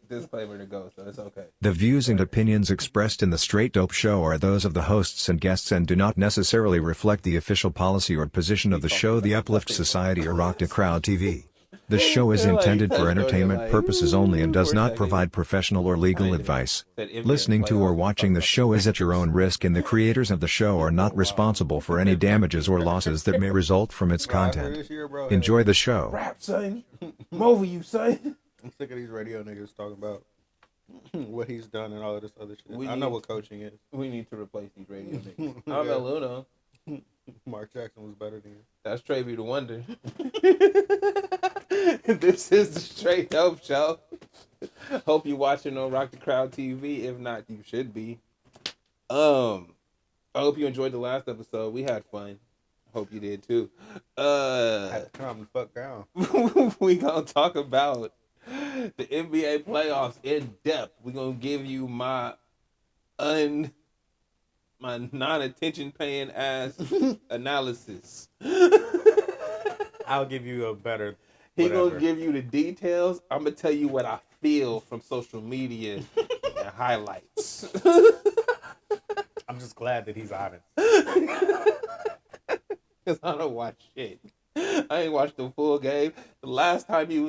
disclaimer to go, so it's okay. The views and opinions expressed in the Straight Dope Show are those of the hosts and guests and do not necessarily reflect the official policy or position of the show, The Uplift Society, or Rock the Crowd TV. The show is They're like, you intended for touched on it entertainment like, purposes only and does for a not second. provide professional or legal Kinda. advice. Said NBA Listening to or playoffs, watching the talking show about is at your own risk, and the creators of the show are not responsible for any damages or losses that may result from its Bro, after content. this year, bro, Enjoy the show. rap, son. I'm over you, son. I'm sick of these radio niggas talking about what he's done and all of this other shit. We I know need- what coaching is. We need to replace these radio niggas. I don't know, Luno. Mark Jackson was better than you. That's Trey the Wonder. This is the Straight Dope Show. Hope you're watching on Rock the Crowd TV. If not, you should be. I hope you enjoyed the last episode. We had fun. Hope you did too. I had to calm the fuck down. We gonna talk about the NBA playoffs in depth. We gonna give you my non-attention paying ass analysis. I'll give you a better. He whatever. gonna give you the details. I'm gonna tell you what I feel from social media and highlights. I'm just glad that he's honest. Cause I don't watch shit. I ain't watched the full game. The last time we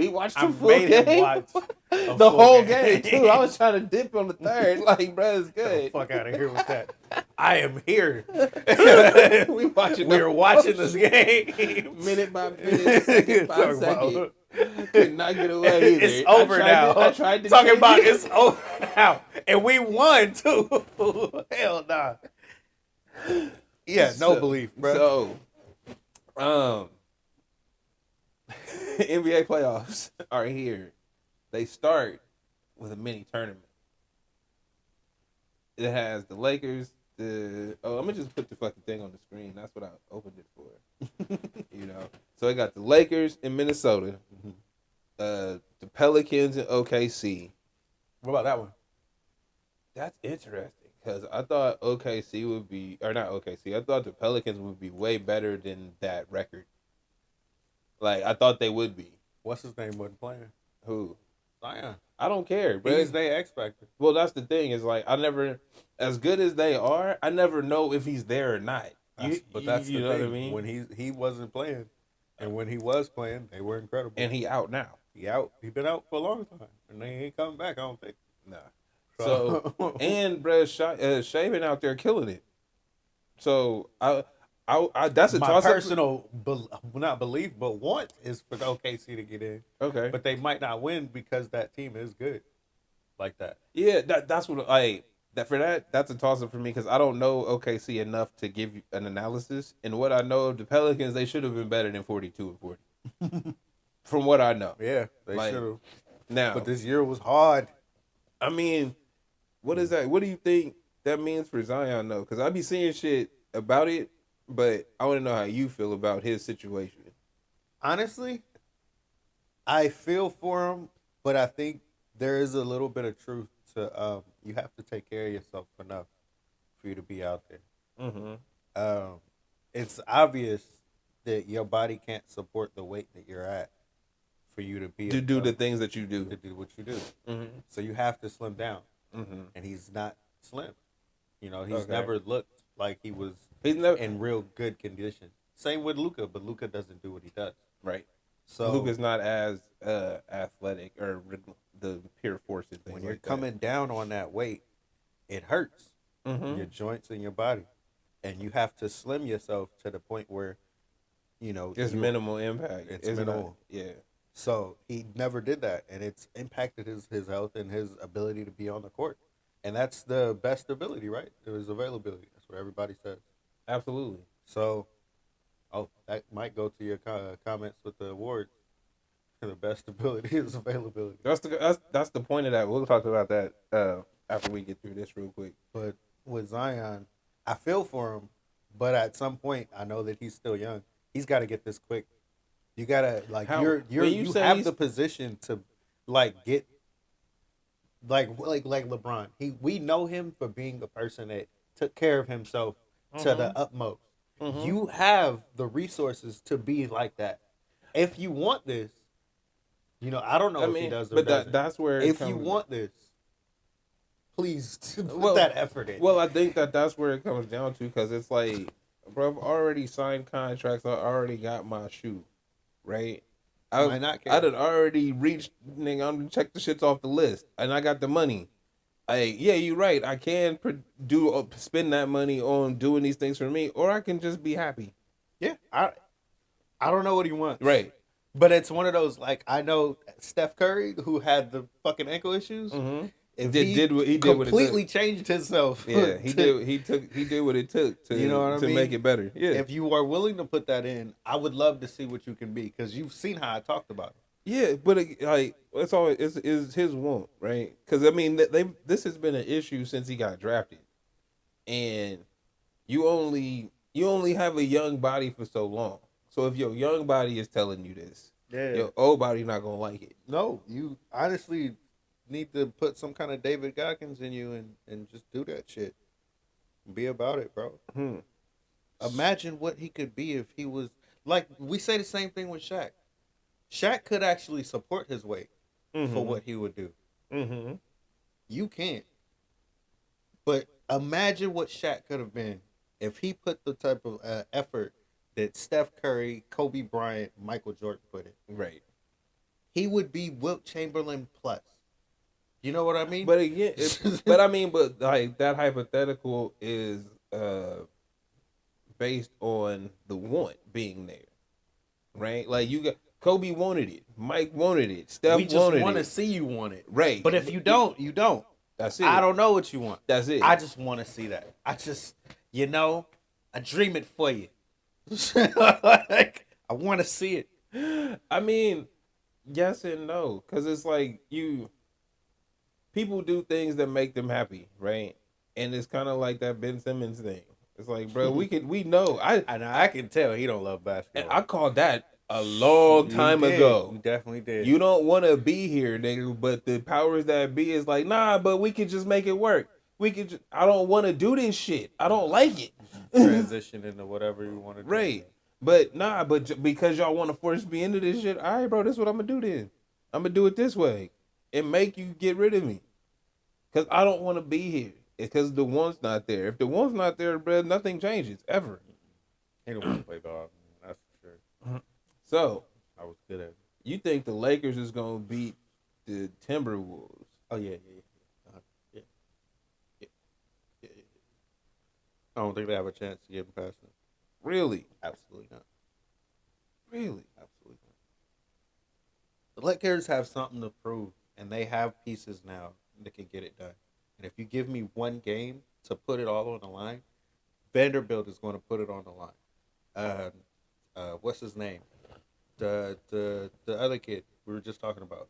watched the full made him game, watch the full whole game. game too. I was trying to dip on the third. Like, bro, it's Get the good. fuck out of here with that. I am here. We watching. We're watching this game. minute by minute, second by Talking second. about- Could not get away either. It's over now. I tried to Talking change about it. it's over now, and we won too. Hell nah. Yeah, no belief, bro. So, NBA playoffs are here. They start with a mini tournament. It has the Lakers. I'm gonna just put the fucking thing on the screen. That's what I opened it for. So I got the Lakers in Minnesota, the Pelicans in OKC. What about that one? That's interesting because I thought OKC would be, or not OKC. I thought the Pelicans would be way better than that record. Like I thought they would be. What's his name wasn't playing? Who? Zion. I don't care, bro. He's they X Factor. Well, that's the thing. Is like I never, as good as they are, I never know if he's there or not. But that's you the know thing. what I mean. When he wasn't playing, and when he was playing, they were incredible. And he out now. He out. He been out for a long time, and they ain't coming back. I don't think. Nah. So and bro, Shaven out there killing it. So I that's a My toss-up. personal not belief, but want is for the OKC to get in. Okay. But they might not win because that team is good, like that. Yeah, that's what that's a toss up for me because I don't know OKC enough to give you an analysis. And what I know of the Pelicans, they should have been better than 42 and 40. From what I know. Yeah, they Like, should have. Now, But this year was hard. I mean, what is that? What do you think that means for Zion though? Because I be seeing shit about it, but I want to know how you feel about his situation. Honestly, I feel for him, but I think there is a little bit of truth to you have to take care of yourself enough for you to be out there. Mm-hmm. It's obvious that your body can't support the weight that you're at for you to be To do the things that you do. to do what you do. Mm-hmm. So you have to slim down, Mm-hmm. and he's not slim. You know, he's Okay. never looked like he was He's never in real good condition. Same with Luka, but Luka doesn't do what he does. right. So Luka's not as athletic or the pure force and things when you're like coming down on that weight, it hurts that. Mm-hmm. your joints and your body, and you have to slim yourself to the point where, you know, It's minimal impact. It's not- minimal. yeah. So he never did that, and it's impacted his health and his ability to be on the court. And that's the best ability, right? His availability. That's what everybody says. Absolutely. So, that might go to your comments with the awards. The best ability is availability. That's the point of that. We'll talk about that after we get through this real quick. But with Zion, I feel for him, but at some point, I know that he's still young. He's got to get this quick. You gotta you have the position to get like LeBron. We know him for being a person that took care of himself to the utmost. Mm-hmm. You have the resources to be like that. If you want this, I don't know if he does or doesn't. That's where if you want this, please put that effort in. Well, I think that's where it comes down to, because it's like, bro, I've already signed contracts. I already got my shoe, right? I done already reached, nigga, I'm gonna check the shits off the list, and I got the money. Yeah, you're right. I can spend that money on doing these things for me, or I can just be happy. Yeah, I don't know what he wants. Right. But it's one of those, like, I know Steph Curry, who had the fucking ankle issues. Mm-hmm. If he completely changed himself. Yeah, he did what it took to make it better. Yeah. If you are willing to put that in, I would love to see what you can be, because you've seen how I talked about it. Yeah, but it's always is his want, right? Because this has been an issue since he got drafted, and you only have a young body for so long. So if your young body is telling you this, your old body not gonna like it. No, you honestly need to put some kind of David Goggins in you and just do that shit. Be about it, bro. Imagine what he could be if he was, like, we say the same thing with Shaq. Shaq could actually support his weight for what he would do. Mm-hmm. You can't. But imagine what Shaq could have been if he put the type of effort that Steph Curry, Kobe Bryant, Michael Jordan put in. Right. He would be Wilt Chamberlain plus. You know what I mean? But again, but like, that hypothetical is based on the want being there, right? Like, you got Kobe wanted it, Mike wanted it, Steph wanted it. We just want to see you want it, right? But if you don't, you don't. That's it. I don't know what you want. That's it. I just want to see that. I dream it for you. Like, I want to see it. I mean, yes and no, because it's like people do things that make them happy, right? And it's kind of like that Ben Simmons thing. It's like, bro, we know. I can tell he don't love basketball. And I called that a long time ago. You definitely did. You don't want to be here, nigga, but the powers that be is like, nah, but we can just make it work. I don't want to do this shit. I don't like it. Transition into whatever you want to do. Right. But because y'all want to force me into this shit, all right, bro, this is what I'm going to do then. I'm going to do it this way and make you get rid of me. Because I don't want to be here. Because the one's not there. If the one's not there, bro, nothing changes, ever. He don't want to play dog. That's for sure. So, I was good at it. You think the Lakers is going to beat the Timberwolves? Oh, yeah. I don't think they have a chance to get past them. Really? Absolutely not. Really? Absolutely not. The Lakers have something to prove, and they have pieces now that can get it done. And if you give me one game to put it all on the line, Vanderbilt is going to put it on the line. What's his name? The other kid we were just talking about.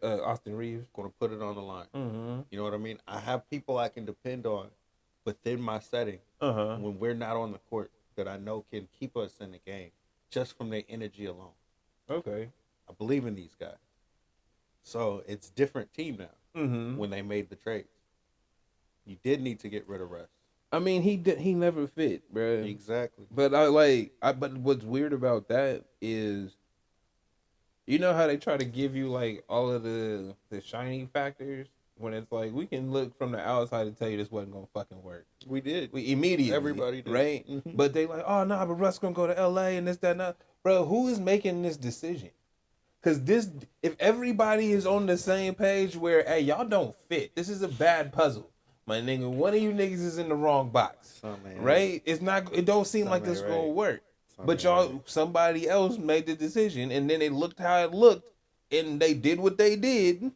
Austin Reeves. Going to put it on the line. Mm-hmm. You know what I mean? I have people I can depend on within my setting when we're not on the court that I know can keep us in the game just from their energy alone. Okay. I believe in these guys. So it's different team now when they made the trades. You did need to get rid of Russ. I mean, he never fit, bro. Exactly. But but what's weird about that is, you know how they try to give you like all of the shiny factors when it's like, we can look from the outside and tell you this wasn't gonna fucking work. We did. We immediately. Everybody did. Right? Mm-hmm. But they like, oh no, but Russ gonna go to LA and this, that, and that. Bro, who is making this decision? Because if everybody is on the same page where, hey, y'all don't fit, this is a bad puzzle. My nigga, one of you niggas is in the wrong box, right? It's not. It don't seem like this gonna work. But somebody else made the decision, and then it looked how it looked, and they did what they did.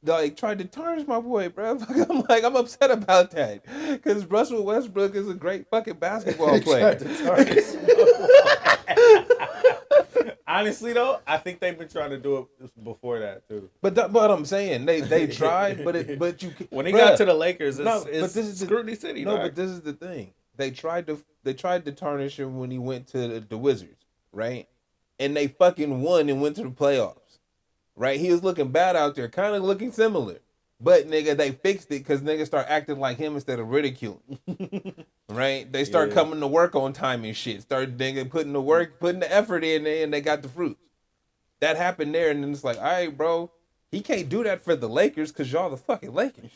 Like, tried to tarnish my boy, bro. I'm upset about that, because Russell Westbrook is a great fucking basketball player. Honestly, though, I think they've been trying to do it before that too. But I'm saying they tried, but you when he got to the Lakers, but this is scrutiny city. No, but this is the thing. They tried to tarnish him when he went to the Wizards, right? And they fucking won and went to the playoffs, right? He was looking bad out there, kind of looking similar. But, nigga, they fixed it because niggas start acting like him instead of ridiculing. Right? They start coming to work on time and shit. Start, nigga, putting the effort in there, and they got the fruits. that happened there, and then it's like, all right, bro, he can't do that for the Lakers because y'all the fucking Lakers.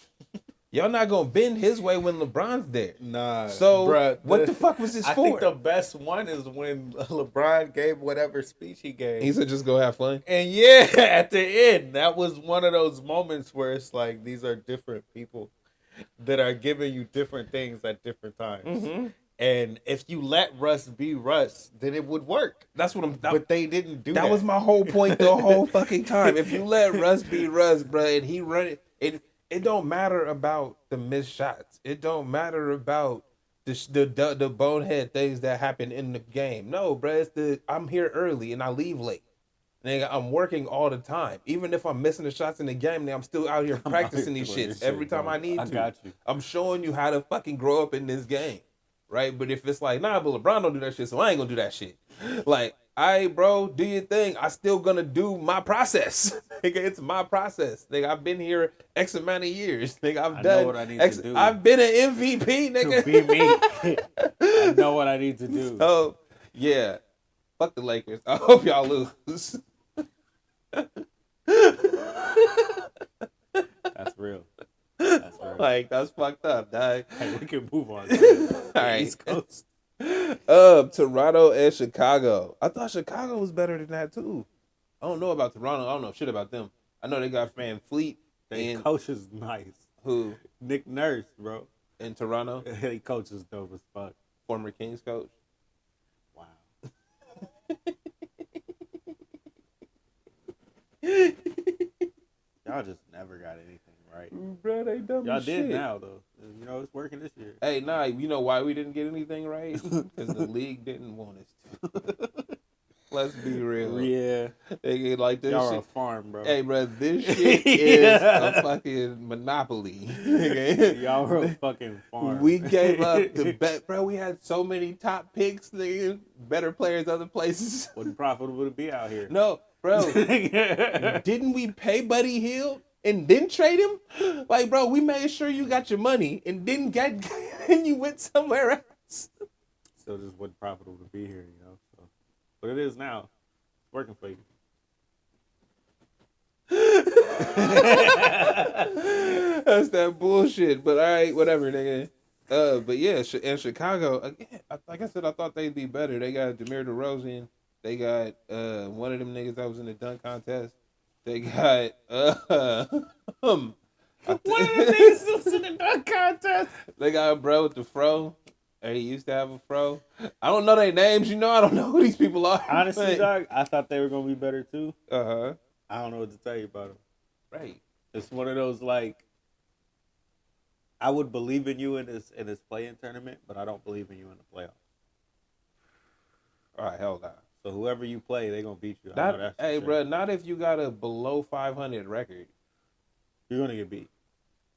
Y'all not gonna bend his way when LeBron's there. Nah. So bruh, what the fuck was this for? I think the best one is when LeBron gave whatever speech he gave. He said, "Just go have fun." And yeah, at the end, that was one of those moments where it's like these are different people that are giving you different things at different times. Mm-hmm. And if you let Russ be Russ, then it would work. That's what I'm. But they didn't do that. That was my whole point the whole fucking time. If you let Russ be Russ, bro, and he run it. It don't matter about the missed shots. It don't matter about the bonehead things that happen in the game. No, bro, it's I'm here early and I leave late. Nigga, I'm working all the time. Even if I'm missing the shots in the game, nigga, I'm still out here practicing these shits every time I need to. I got you. I'm showing you how to fucking grow up in this game, right? But if it's like, nah, but LeBron don't do that shit, so I ain't gonna do that shit. Like, all right, bro, do your thing. I still gonna do my process. Nigga, it's my process. Nigga, I've been here X amount of years. Nigga, I know what I need to do. I've been an MVP, nigga. To be me. I know what I need to do. So, yeah. Fuck the Lakers. I hope y'all lose. That's real. That's real. Like, that's fucked up, dog. Hey, we can move on to the right. East Coast. Toronto and Chicago. I thought Chicago was better than that too. I don't know about Toronto. I don't know shit about them. I know they got Van Fleet. Their coach is nice. Who? Nick Nurse, bro. In Toronto? He coach is dope as fuck. Former Kings coach. Wow. Y'all just never got anything right. Bro, they dumb Y'all as did shit. now, though. You know, it's working this year. Hey, nah, you know why we didn't get anything right? Because the league didn't want us to. Let's be real. Yeah. They get like this Y'all shit. are a farm, bro. Hey, bro, this shit is a fucking monopoly. Y'all are a fucking farm. We gave up the bet, bro. We had so many top picks, nigga. Better players other places. Wasn't profitable to be out here. No, bro. Didn't we pay Buddy Hield and then trade him? Like, bro, we made sure you got your money and didn't get, and you went somewhere else. Still just wasn't profitable to be here, you know. So, but it is now. It's working for you. That's that bullshit. But all right, whatever, nigga. But yeah, in Chicago, again, like I said, I thought they'd be better. They got DeMar DeRozan. They got one of them niggas that was in the dunk contest. They got one of them niggas that was in the dunk contest. They got a bro with the fro. Or he used to have a fro. I don't know their names, you know. I don't know who these people are. Honestly, dog, I thought they were gonna be better too. Uh-huh. I don't know what to tell you about them. Right. It's one of those like I would believe in you in this play-in tournament, but I don't believe in you in the playoffs. All right, hell no. So whoever you play, they're gonna beat you. Hey, bro, not if you got a below 500 record. You're gonna get beat.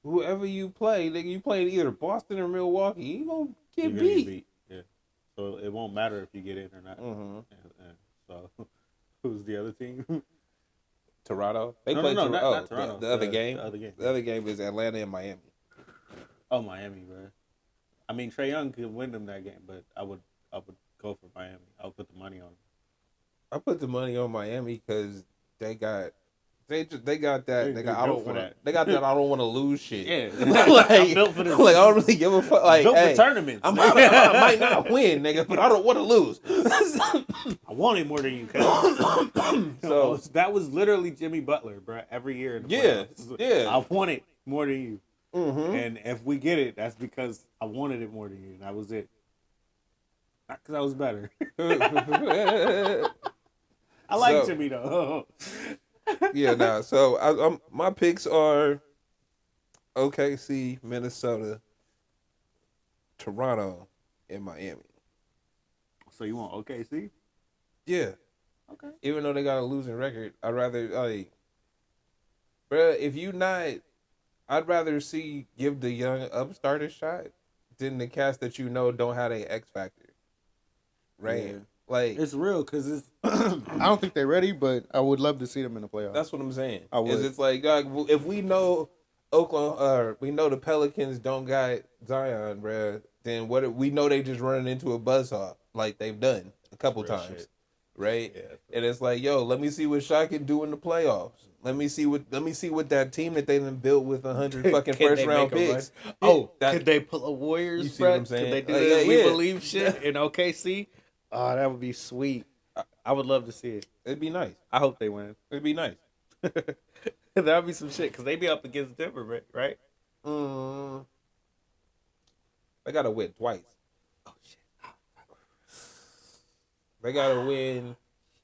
Whoever you play, nigga, you played either Boston or Milwaukee, you gonna get beat. Yeah. So it won't matter if you get in or not. Mm-hmm. So who's the other team? Toronto. They played not Toronto. The other game. The other game. The other game is Atlanta and Miami. Oh, Miami, bro. I mean, Trae Young could win them that game, but I would go for Miami. I would put the money on them. I put the money on Miami because they got that. They got I don't want to lose shit. Yeah, like, I'm built for this. Like I don't really give a fuck. Like built hey, for tournaments. I might not win, nigga, but I don't want to lose. I want it more than you can. So that was literally Jimmy Butler, bro. Every year in the playoffs. Yeah. I want it more than you. Mm-hmm. And if we get it, that's because I wanted it more than you, and that was it. Not because I was better. I like Jimmy though. Yeah, nah. So my picks are OKC, Minnesota, Toronto, and Miami. So you want OKC? Yeah. Okay. Even though they got a losing record, I'd rather bruh, if you not, I'd rather give the young upstart a shot than the cast that you know don't have a X factor. Right. Yeah. Like it's real because it's. I don't think they're ready, but I would love to see them in the playoffs. That's what I'm saying. I would. It's like if we know Oklahoma, we know the Pelicans don't got Zion, bruh, then we know they just running into a buzzsaw like they've done a couple times. right? Yeah. And it's like, yo, let me see what Shaq can do in the playoffs. Let me see what that team that they done built with 100 fucking first round picks. Oh, could they pull a Warriors? You see what I'm saying? Could they do that? We believe shit in OKC. Oh, that would be sweet. I would love to see it. It'd be nice. I hope they win. It'd be nice. That would be some shit because they be up against Denver, right? They gotta win twice. Oh shit! They gotta win.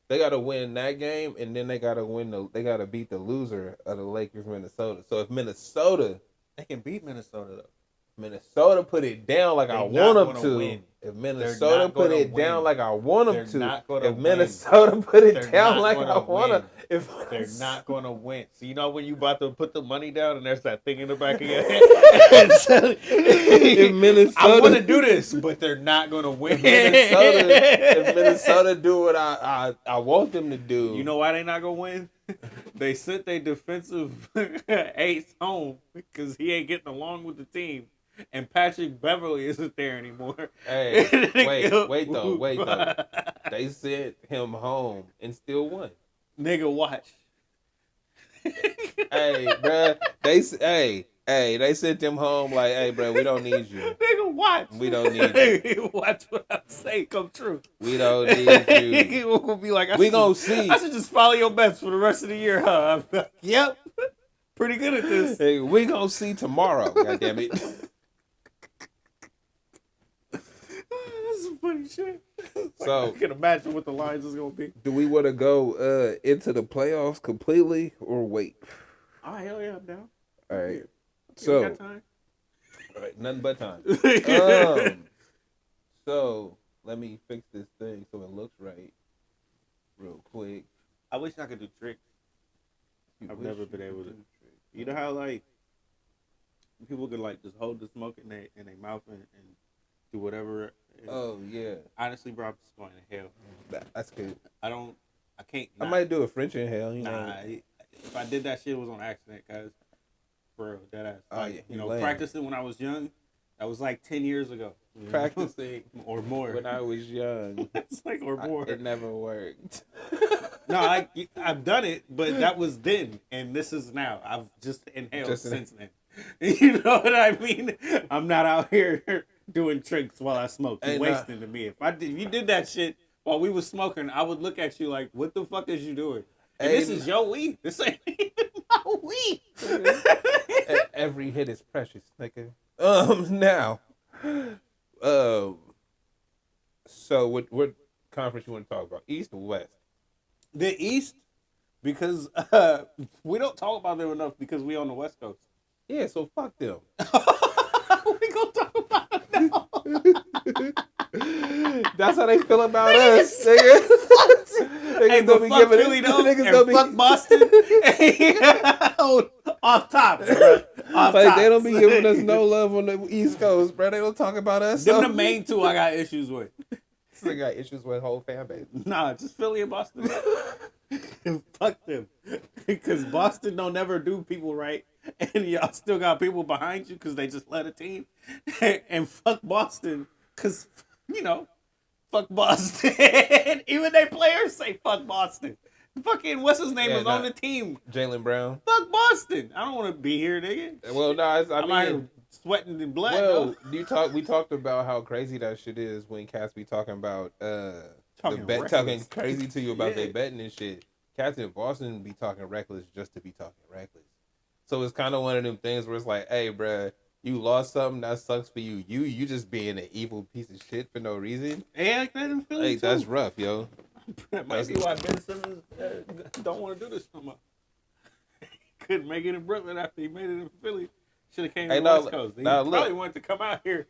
They gotta win that game, and then they gotta win. They gotta beat the loser of the Lakers, Minnesota. So if Minnesota, they can beat Minnesota though. Minnesota put it down like I want them to. Win. If Minnesota put it down like I want them to. If Minnesota put it down like I want them. If they're not going to win. So you know when you about to put the money down and there's that thing in the back of your head? So, if Minnesota, I want to do this, but they're not going to win. If Minnesota do what I want them to do. You know why they not going to win? They sent their defensive ace home because he ain't getting along with the team. And Patrick Beverly isn't there anymore. Hey, wait though. They sent him home and still won. Nigga, watch. Hey, bruh. They sent him home like, hey, bruh, we don't need you. Nigga, watch. We don't need you. Watch what I say come true. We don't need you. We'll be like, we gonna see. I should just follow your bets for the rest of the year, huh? Yep. Pretty good at this. Hey, we gonna see tomorrow. God damn it. That's some funny shit. So I can imagine what the lines is gonna be. Do we want to go into the playoffs completely or wait? Oh hell yeah, I'm down. All right. So, got time? All right, nothing but time. So let me fix this thing so it looks right, real quick. I wish I could do tricks. I've never been able to. You know how like people could like just hold the smoke in their mouth and do whatever. Oh yeah. Honestly, bro, I'm just going to hell. That's good. I can't. I might do a French inhale. You know. If I did that shit, it was on accident, guys. For real, that ass. Oh yeah. You know, practicing when I was young. That was like 10 years ago. Practicing or more when I was young. It's like or more. It never worked. No, I've done it, but that was then, and this is now. I've just inhaled since then. You know what I mean? I'm not out here doing tricks while I smoke. You're wasting to me. If you did that shit while we was smoking, I would look at you like, "What the fuck is you doing?" And this is your weed. This ain't even my weed. Every hit is precious, nigga. Now, so what conference you want to talk about? East or West? The East, because we don't talk about them enough because we on the West Coast. Yeah, so fuck them. We gonna talk about them now. That's how they feel about us, nigga. Niggas don't be giving Philly, niggas fuck Boston. Off top, bro. They don't be giving us no love on the East Coast, bro. They don't talk about us. Them the main two I got issues with. I got issues with whole fan base. Nah, just Philly and Boston. Fuck them. Because Boston don't never do people right. And y'all still got people behind you because they just led a team. And fuck Boston because, you know, fuck Boston. Even their players say fuck Boston. Fucking, what's his name is on the team? Jaylen Brown. Fuck Boston. I don't want to be here, nigga. Well, no, I mean, sweating in blood. Well, we talked about how crazy that shit is when cats be talking about talking crazy to you about they betting and shit. Cats in Boston be talking reckless just to be talking reckless. So it's kind of one of them things where it's like, hey, bruh, you lost something that sucks for you. You just being an evil piece of shit for no reason. Hey, like that in Philly too. That's rough, yo. That might be why Ben Simmons don't want to do this no more. Couldn't make it in Brooklyn after he made it in Philly. Should have came to the West Coast. He probably wanted to come out here.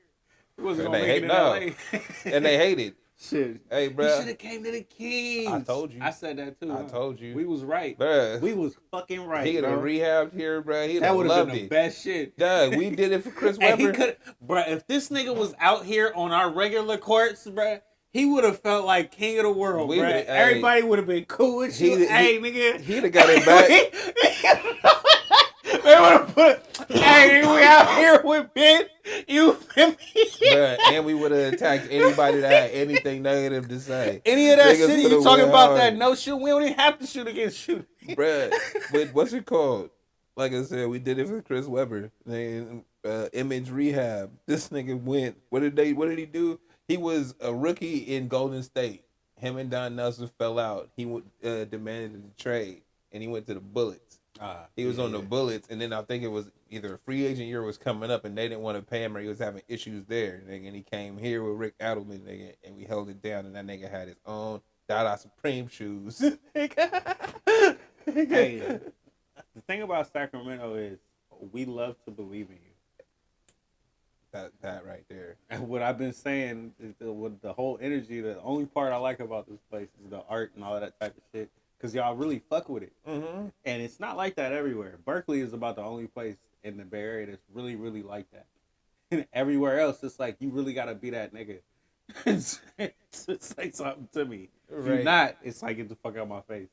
He wasn't going to make it in LA. And they hated. Shit. Hey, bro. He should have came to the Kings. I told you. I said that too. I told you. We was right. Bruh. We was fucking right, He would have rehabbed here, bro. He'd that have would loved have been it. the best shit. Yeah, we did it for Chris Webber. Bro, if this nigga was out here on our regular courts, bro, he would have felt like king of the world, bro. Everybody would have been cool with you. Nigga. He'd have got it back. They would have put, hey, we out here with Ben. You feel me? Bruh, and we would have attacked anybody that had anything negative to say. Any of that shit you talking about hard. That no shoot, we don't even have to shoot against shoot. Bruh, but what's it called? Like I said, we did it for Chris Webber. Image Rehab. This nigga went. What did he do? He was a rookie in Golden State. Him and Don Nelson fell out. He demanded a trade, and he went to the Bullets. He was on the Bullets, and then I think it was either a free agent year was coming up, and they didn't want to pay him, or he was having issues there. And he came here with Rick Adelman, nigga, and we held it down, and that nigga had his own Dada Supreme shoes. Hey, the thing about Sacramento is we love to believe in you. That right there. And what I've been saying is with the whole energy, the only part I like about this place is the art and all of that type of shit. Because y'all really fuck with it. Mm-hmm. And it's not like that everywhere. Berkeley is about the only place in the Bay Area that's really, really like that. And everywhere else, it's like, you really got to be that nigga. It's like something to me. Right. If you're not, it's like, get the fuck out of my face.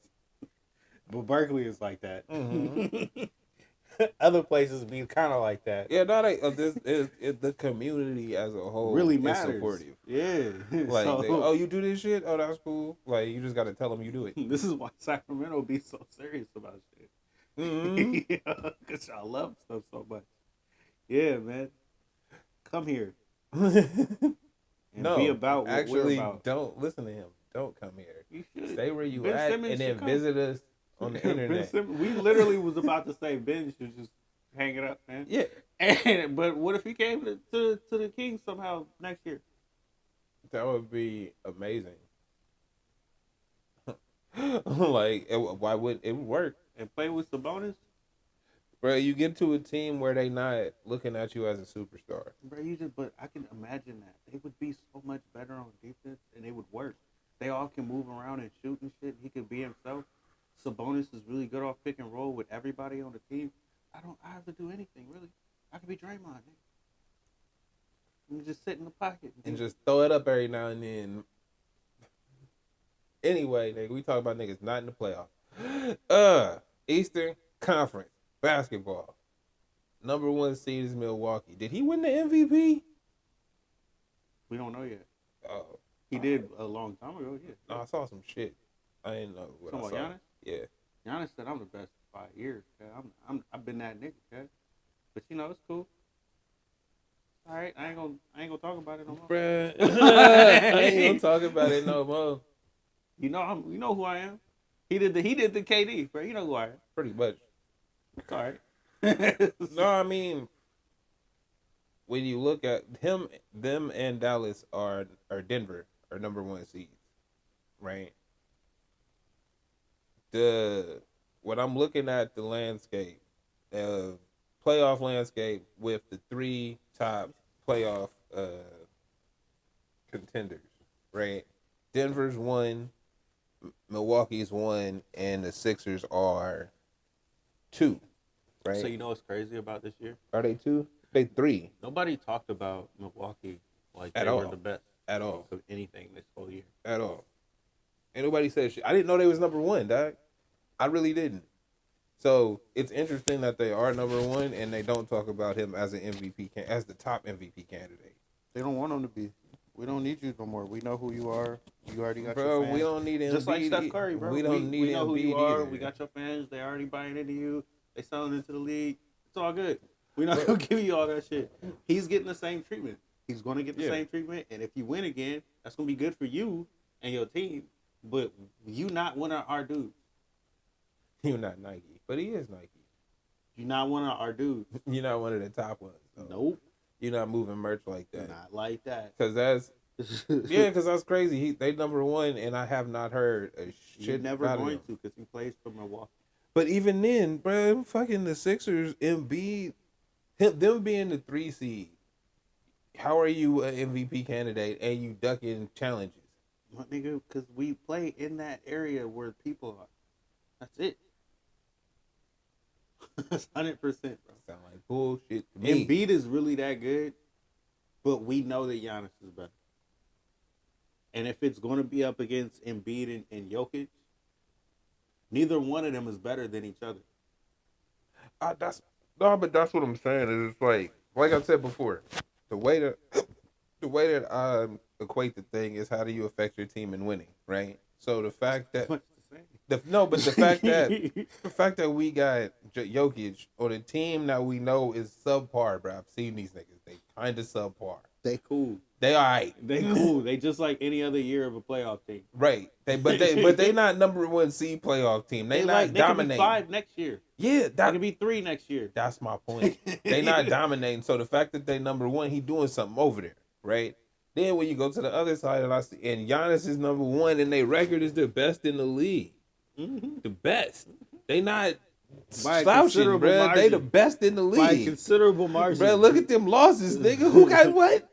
But Berkeley is like that. Mm-hmm. Other places be kind of like that. Yeah, no, the community as a whole really matters. Is supportive. Yeah, like, you do this shit? Oh, that's cool. Like, you just got to tell them you do it. This is why Sacramento be so serious about shit. Mm-hmm. Because y'all love stuff so much. Yeah, man, come here and be about what we're about. Don't listen to him. Don't come here. You should stay where you at, and then visit us on the internet. We literally was about to say Ben should just hang it up, man. Yeah. But what if he came to the Kings somehow next year? That would be amazing. Like, why would it work? And play with Sabonis? Bro, you get to a team where they not looking at you as a superstar. Bro, but I can imagine that. They would be so much better on defense, and they would work. They all can move around and shoot and shit. He could be himself. Sabonis is really good off pick and roll with everybody on the team. I have to do anything, really. I could be Draymond, nigga. And just sit in the pocket. And just throw it up every now and then. Anyway, nigga, we talk about niggas not in the playoffs. Eastern Conference basketball. Number 1 seed is Milwaukee. Did he win the MVP? We don't know yet. Oh. He did a long time ago, yeah. No, I saw some shit. I didn't know what I saw. Giannis? Yeah. Giannis said I'm the best for 5 years. I've been that nigga, okay? But you know, it's cool. All right, I ain't gonna talk about it no more. Bruh. I ain't gonna talk about it no more. You know who I am. He did the KD, bro. You know who I am. Pretty much. It's all right. No, I mean, when you look at him, them and Dallas or Denver are number 1 seeds, right? When I'm looking at the landscape, playoff landscape with the 3 top playoff contenders, right? Denver's 1, Milwaukee's 1, and the Sixers are 2, right? So you know what's crazy about this year? Are they 2? They 3. Nobody talked about Milwaukee like at they all. Were the best at all of anything this whole year. At all. Ain't nobody said shit. I didn't know they was number 1, dog. I really didn't. So it's interesting that they are number 1 and they don't talk about him as an MVP as the top MVP candidate. They don't want him to be. We don't need you no more. We know who you are. You already got bro, your fans. We don't need Embiid. Just like Steph Curry, bro. We don't need we know who you are. Either. We got your fans. They already buying into you. They selling into the league. It's all good. We're not going to give you all that shit. He's getting the same treatment. He's going to get the same treatment. And if you win again, that's going to be good for you and your team. But you not one of our dudes. You're not Nike. But he is Nike. You're not one of our dudes. You're not one of the top ones. Though. Nope. You're not moving merch like that. Not like that. Because that's... because that's crazy. They number 1, and I have not heard a shit. You're never going to because he plays for Milwaukee. But even then, bro, fucking the Sixers, Embiid, them being the 3 seed, how are you an MVP candidate and you ducking challenges? My nigga, because we play in that area where people are. That's it. That's 100%, bro. Sound like bullshit to me. Embiid is really that good, but we know that Giannis is better. And if it's going to be up against Embiid and Jokic, neither one of them is better than each other. But that's what I'm saying. Is it's like I said before, the way that I equate the thing is how do you affect your team in winning, right? So the fact that the fact that we got Jokic on a team that we know is subpar, bro. I've seen these niggas. They kind of subpar. They cool. They all right. They cool. They just like any other year of a playoff team. Right. They not number 1 seed playoff team. They not like, dominating. They could be 5 next year. Yeah, they could be 3 next year. That's my point. They not dominating. So the fact that they number 1, he doing something over there, right? Then when you go to the other side, and Giannis is number 1, and their record is the best in the league. Mm-hmm. The best. They not slouching, bro. They the best in the league. By a considerable margin. Bro, look at them losses, nigga. Who got what?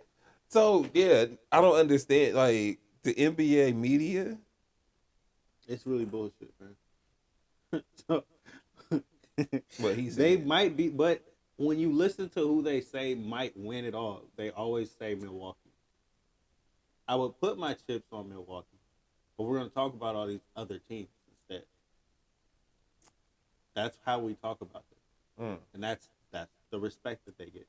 So, yeah, I don't understand. Like, the NBA media. It's really bullshit, man. So, what he said. They might be, but when you listen to who they say might win it all, they always say Milwaukee. I would put my chips on Milwaukee. But we're going to talk about all these other teams instead. That's how we talk about them. And that's the respect that they get.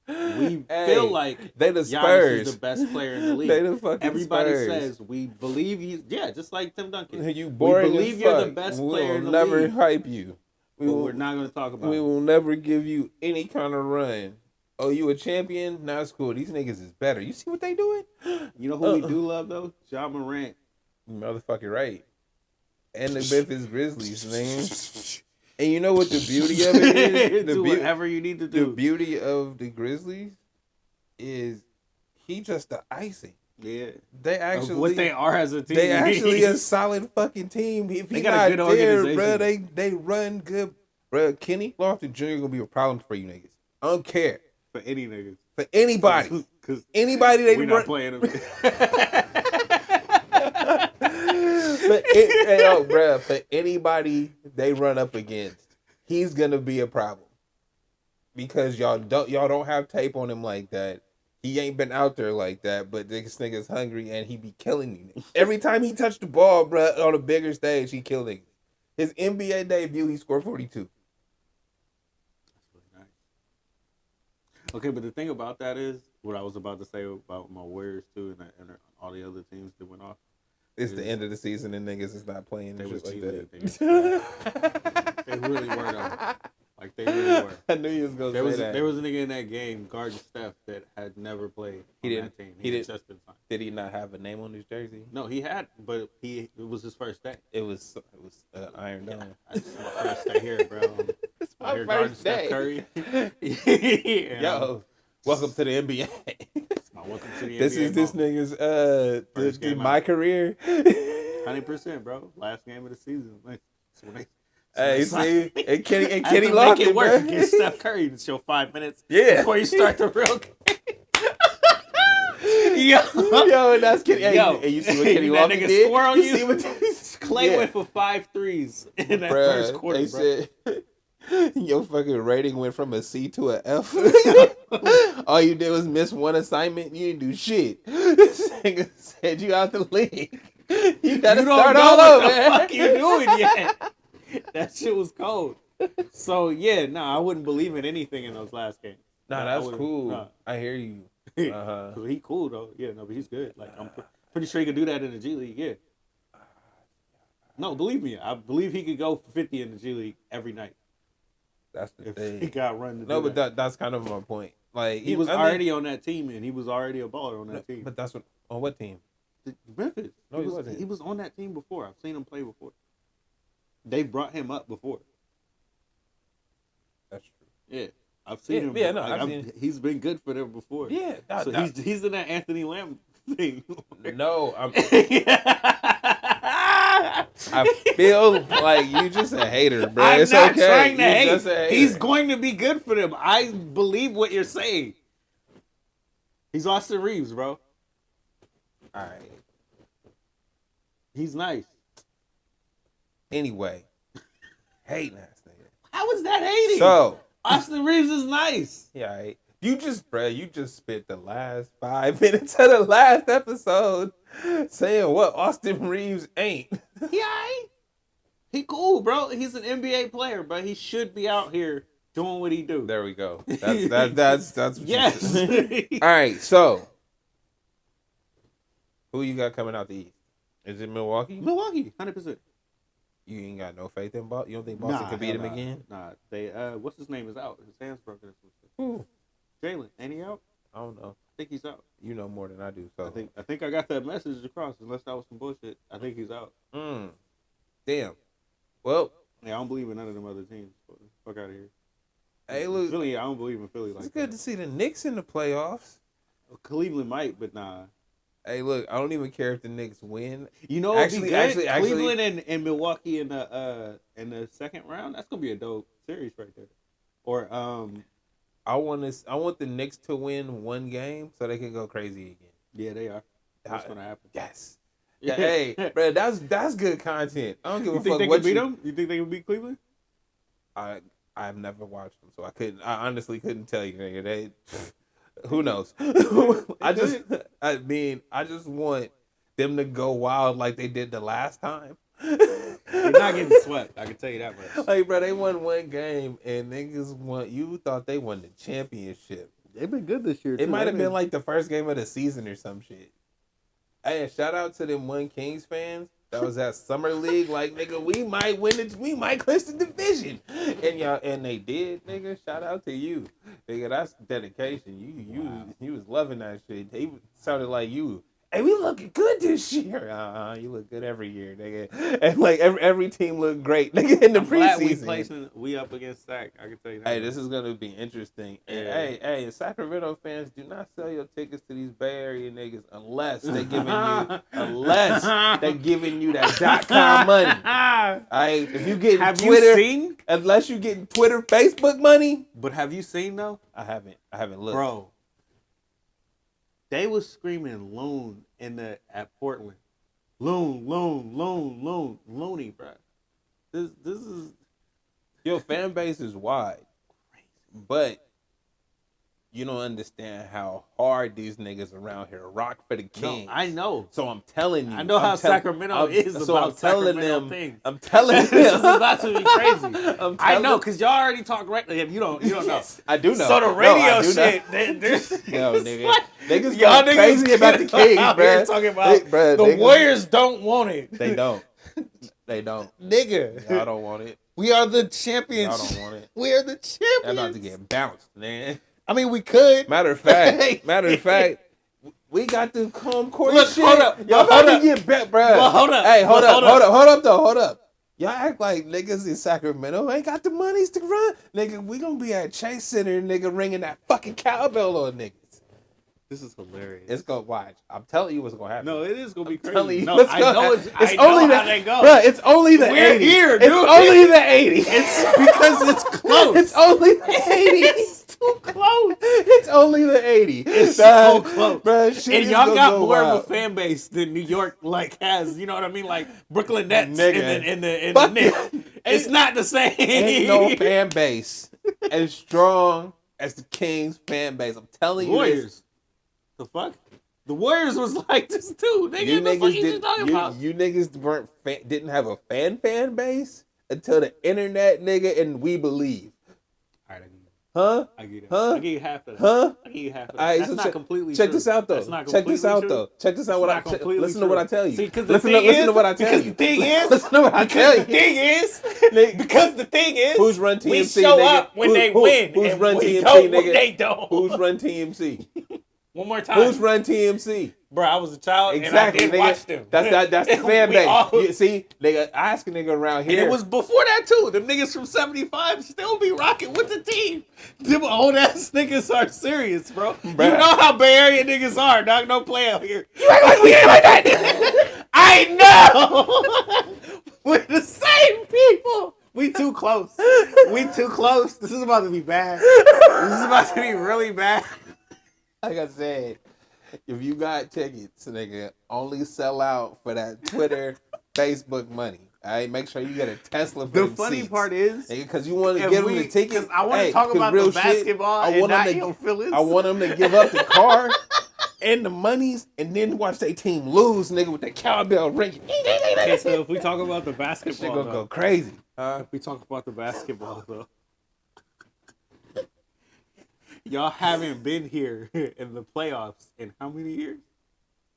We feel like they the Giannis Spurs is the best player in the league. They the fucking Everybody Spurs. Says we believe he's just like Tim Duncan. You boring we believe as you're fuck. the best we player in the never league. Hype you. We're not going to talk about. We will never give you any kind of run. Oh, you a champion? Nah, it's cool. These niggas is better. You see what they doing? You know who we do love though? Ja Morant. Motherfucking right. And the Memphis Grizzlies, man. And you know what the beauty of it is? Do whatever you need to do. The beauty of the Grizzlies is he just the icing. Yeah. They actually what they are as a team. They actually a solid fucking team. If he got a not good there, organization. bro, they run good. Bro, Kenny Lofton Jr. gonna be a problem for you niggas. I don't care. For any niggas. For anybody. Cause anybody they we're run. Not playing them. But bro, for anybody they run up against, he's gonna be a problem. Because y'all don't have tape on him like that. He ain't been out there like that, but this nigga's hungry and he be killing you. Every time he touched the ball, bro, on a bigger stage, he killed niggas. His NBA debut, he scored 42. Okay, but the thing about that is, what I was about to say about my Warriors too, and all the other teams that went off. It's the end of the season and niggas is not playing. They was like that. They really were though. Like they really were. I knew you was gonna say that. There was a nigga in that game guarding Steph that had never played on that team. He had just been signed. Did he not have a name on his jersey? No, he had, but it was his first day. It was Iron Dome. This is my first day here, bro. It's my here first day. Steph Curry. Yo, welcome to the NBA. Welcome to the This NBA is this nigga's my career. 100%, bro. Last game of the season. Hey, see, and Kenny lost it, work bro. against Steph Curry to show 5 minutes before you start the real game. Yo, and that's Kenny. Yo, hey, you see what Kenny that Lofton nigga did? score on you? See what Clay went for 5 threes in that first quarter, they bro. Said, your fucking rating went from a C to an F. All you did was miss one assignment. You didn't do shit. This nigga said you out the league. You gotta start all over. What the fuck you doing yet? That shit was cold. So yeah, I wouldn't believe in anything in those last games. Nah, that's cool. I hear you. He cool though. Yeah, no, but he's good. Like I'm pretty sure he could do that in the G League. Yeah. No, believe me, I believe he could go for 50 in the G League every night. That's the if thing. He got run. But that's kind of my point. Like he was already on that team, and he was already a baller on that team. But that's on what team? Memphis. No, he wasn't. He was on that team before. I've seen him play before. They brought him up before. That's true. Yeah, I've seen him. Yeah, no, he's been good for them before. Yeah, he's in that Anthony Lamb thing. No, I feel like you just a hater, bro. I'm it's not okay. trying to hate. Just a hater. He's going to be good for them. I believe what you're saying. He's Austin Reeves, bro. All right. He's nice. Anyway, hating ass nigga. How is that hating? So Austin Reeves is nice. Yeah, right. You just spent the last 5 minutes of the last episode saying what Austin Reeves ain't. He cool, bro. He's an NBA player, but he should be out here doing what he do. There we go. That's what yes. All right, so who you got coming out the East? Is it Milwaukee? Milwaukee, 100%. You ain't got no faith in Boston? You don't think Boston could beat him again? Nah, they what's his name is out. His hand's broken. Who? Jalen, ain't he out? I don't know. I think he's out. You know more than I do. So I think I got that message across. Unless that was some bullshit, I think he's out. Damn. Well, yeah, I don't believe in none of them other teams. Fuck out of here. Hey, look, Philly. I don't believe in Philly. It's good to see the Knicks in the playoffs. Cleveland might, but nah. Hey, look, I don't even care if the Knicks win. You know, actually, Cleveland and Milwaukee in the second round. That's gonna be a dope series right there. Or I want the Knicks to win one game so they can go crazy again. Yeah, they are. That's gonna happen. Yes. Yeah, hey, bro, that's good content. I don't give a fuck. You think they can beat them? You think they can beat Cleveland? I've never watched them, so I honestly couldn't tell you. Nigga, who knows? I just want them to go wild like they did the last time. They're not getting swept. I can tell you that much. Like, bro, they won one game and niggas won. You thought they won the championship. They've been good this year. It might have been like the first game of the season or some shit. Hey, shout out to them One Kings fans. That was at Summer League. Like, nigga, we might win it. We might clinch the division. And they did, nigga. Shout out to you. Nigga, that's dedication. You was loving that shit. They sounded like you. Hey, we looking good this year. You look good every year, nigga. And like every team looked great, nigga, in the preseason. We up against Sac. I can tell you that. Hey, this is gonna be interesting. Yeah. Hey, Sacramento fans, do not sell your tickets to these Bay Area niggas unless they're giving you that .com money. Alright, if you get Twitter, unless you getting Twitter, Facebook money. But have you seen though? I haven't looked, bro. They was screaming loon at Portland. Loon, loony, bro. This is your fan base is wide. But you don't understand how hard these niggas around here rock for the Kings. No, I know. So I'm telling you. I know how Sacramento is about Sacramento things. I'm telling them. This is about to be crazy. I know, because y'all already talk right. You don't know. I do know. So the radio shit. Yo, nigga. Niggas y'all crazy about the Kings, bro. Talking about the Warriors don't want it. They don't. Nigga. Y'all don't want it. We are the champions. Y'all don't want it. We are the champions. I'm about to get bounced, man. I mean, we could. Matter of fact, we got the home court shit. Hold up. Y'all about to get bet, bro. Well, hold up. Hey, hold up. Y'all act like niggas in Sacramento ain't got the monies to run. Nigga, we gonna be at Chase Center, nigga, ringing that fucking cowbell on niggas. This is hilarious. It's gonna watch. I'm telling you what's gonna happen. No, it is gonna be crazy. Telling you no, I know it's only how they go. Bro, it's only the We're 80. Here, dude. It's only the 80. It's because it's close. It's only the 80. It's too close. It's only the 80. It's so close. Bro, and y'all got more of a fan base than New York has. You know what I mean? Like Brooklyn Nets and the Knicks. It's not the same. Ain't no fan base as strong as the Kings fan base. I'm telling you Warriors. The fuck? The Warriors was like this too. You niggas didn't have a fan base until the internet, nigga, and we believe. All right, I give you. Huh? I give you that. Huh? I give you half of that. Huh? I give you half of that. Right, That's so not completely check true. this out though. That's not Check this out true. though. Check this out. Listen to what I tell you. See, because listen to what I tell you. Because the thing is, listen to what I tell you. Because the thing is, who's run TMC? We show nigga? up when they win. Who's and run we TMC? don't Nigga? when they don't. Who's run TMC? One more time. Who's run TMC? Bro, I was a child exactly, and I did watch them. That's the fan base. You see, nigga, ask a nigga around here. And it was before that too. Them niggas from 75 still be rocking with the team. Them old ass niggas are serious, bro. You know how Bay Area niggas are, dog. No play out here. You act like we ain't like that. I know. We're the same people. We too close. This is about to be bad. This is about to be really bad. Like I said, if you got tickets, nigga, only sell out for that Twitter, Facebook money. All right, make sure you get a Tesla for the them funny seats. Part is, because you want to give them the tickets. I want to talk about the basketball and not your feelings. I want them to give up the car and the monies, and then watch their team lose, nigga, with the cowbell ringing. Okay, so if we talk about the basketball, shit gonna go crazy. If we talk about the basketball, though. Y'all haven't been here in the playoffs in how many years?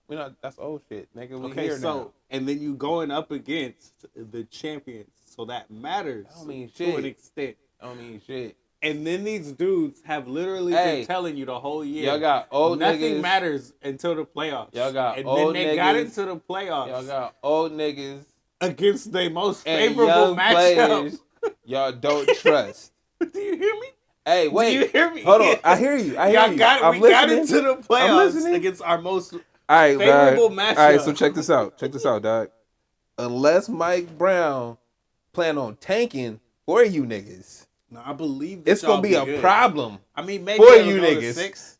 That's old shit, nigga. We okay, here now. And then you going up against the champions, so that matters. I don't mean to shit. an extent. I don't mean shit. And then these dudes have literally been telling you the whole year. Y'all got old nothing niggas. matters until the playoffs. Y'all got and old then they niggas. got into the playoffs. Y'all got old niggas against their most and favorable young matchup. Players y'all don't trust. Do you hear me? Hey, wait. Do you hear me? Hold on. I hear you. We got into the playoffs against our most favorable matchup. All right, so check this out. Check this out, dog. Unless Mike Brown plan on tanking for you niggas. No, I believe it's gonna be a problem. I mean, maybe for you niggas. 6.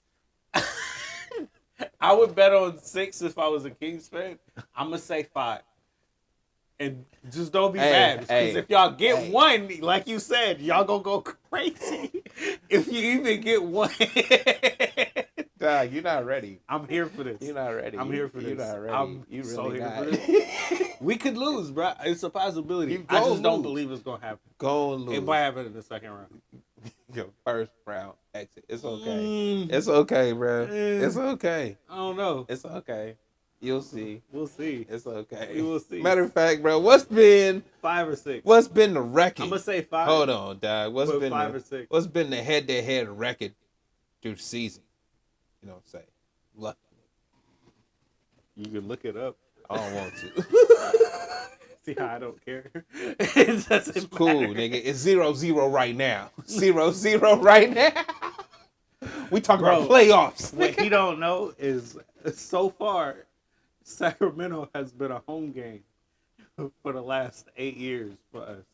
I would bet on 6 if I was a Kings fan. I'm gonna say 5. And just don't be mad. Because if y'all get 1, like you said, y'all gonna go crazy. If you even get 1. Dog, you're not ready. I'm here for this. You're not ready. I'm here for this. You're not ready. I'm you really so here not. for this. We could lose, bro. It's a possibility. I just don't believe it's gonna happen. Go lose. It might happen in the second round. Your first round exit. It's okay. It's okay, bro. It's okay. I don't know. It's okay. You'll see. We'll see. It's okay. We will see. Matter of fact, bro, what's been 5 or 6? What's been the record? I'm gonna say 5. Hold on, dog. What's been 5 or 6? What's been the head-to-head record through the season? You know what I'm saying? Lucky. You can look it up. I don't want to. See how I don't care? It's cool, nigga. It's 0-0 right now. 0-0 right now. We talking about playoffs. What he don't know is so far, Sacramento has been a home game for the last 8 years for us.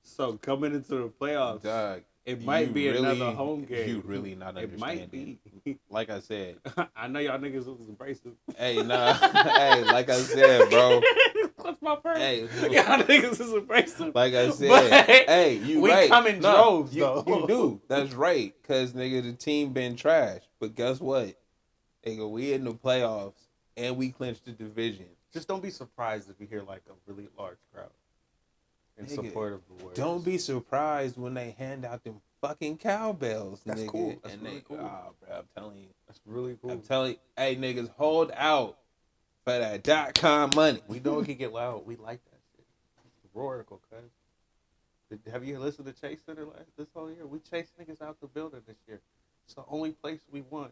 So coming into the playoffs, Dog, it might be another home game. You really not understanding. It might be. Like I said. I know y'all niggas was abrasive. Hey, nah. Hey, like I said, bro. That's my first. Hey, y'all niggas is abrasive. Like I said. But hey, you we right. come in droves, though. You do. That's right. Because, nigga, the team been trash. But guess what? Nigga, we in the playoffs and we clinched the division. Just don't be surprised if you hear, like, a really large crowd in support of the Warriors. Don't be surprised when they hand out them fucking cowbells, That's nigga. cool. That's really cool. Oh, bro, I'm telling you. That's really cool. I'm telling you. Hey, niggas, hold out for that .com money. We know it can get loud. We like that shit. It's roarical, cuz. Have you listened to Chase Center this whole year? We chased niggas out the building this year. It's the only place we won.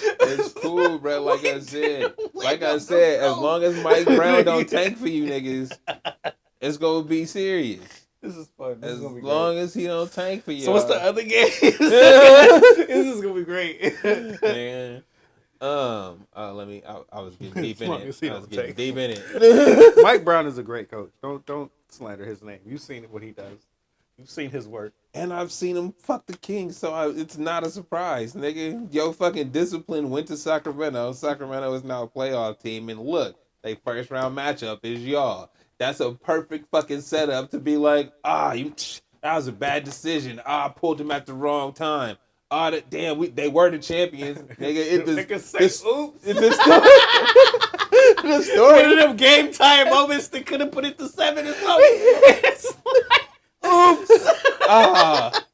It's cool, bro. Like I said, as long as Mike Brown don't tank for you niggas, it's gonna be serious. This is fun. As long as he don't tank for you. So what's the other game? This is gonna be great, man. Let me. I was getting deep in it. Mike Brown is a great coach. Don't slander his name. You've seen what he does. You've seen his work. And I've seen him fuck the Kings, so it's not a surprise, nigga. Yo, fucking discipline went to Sacramento. Sacramento is now a playoff team, and look, they first round matchup is y'all. That's a perfect fucking setup to be like, that was a bad decision. I pulled him at the wrong time. They were the champions, nigga. Oops. The story. One of them game time moments that could have put it to 7 or something. Oops.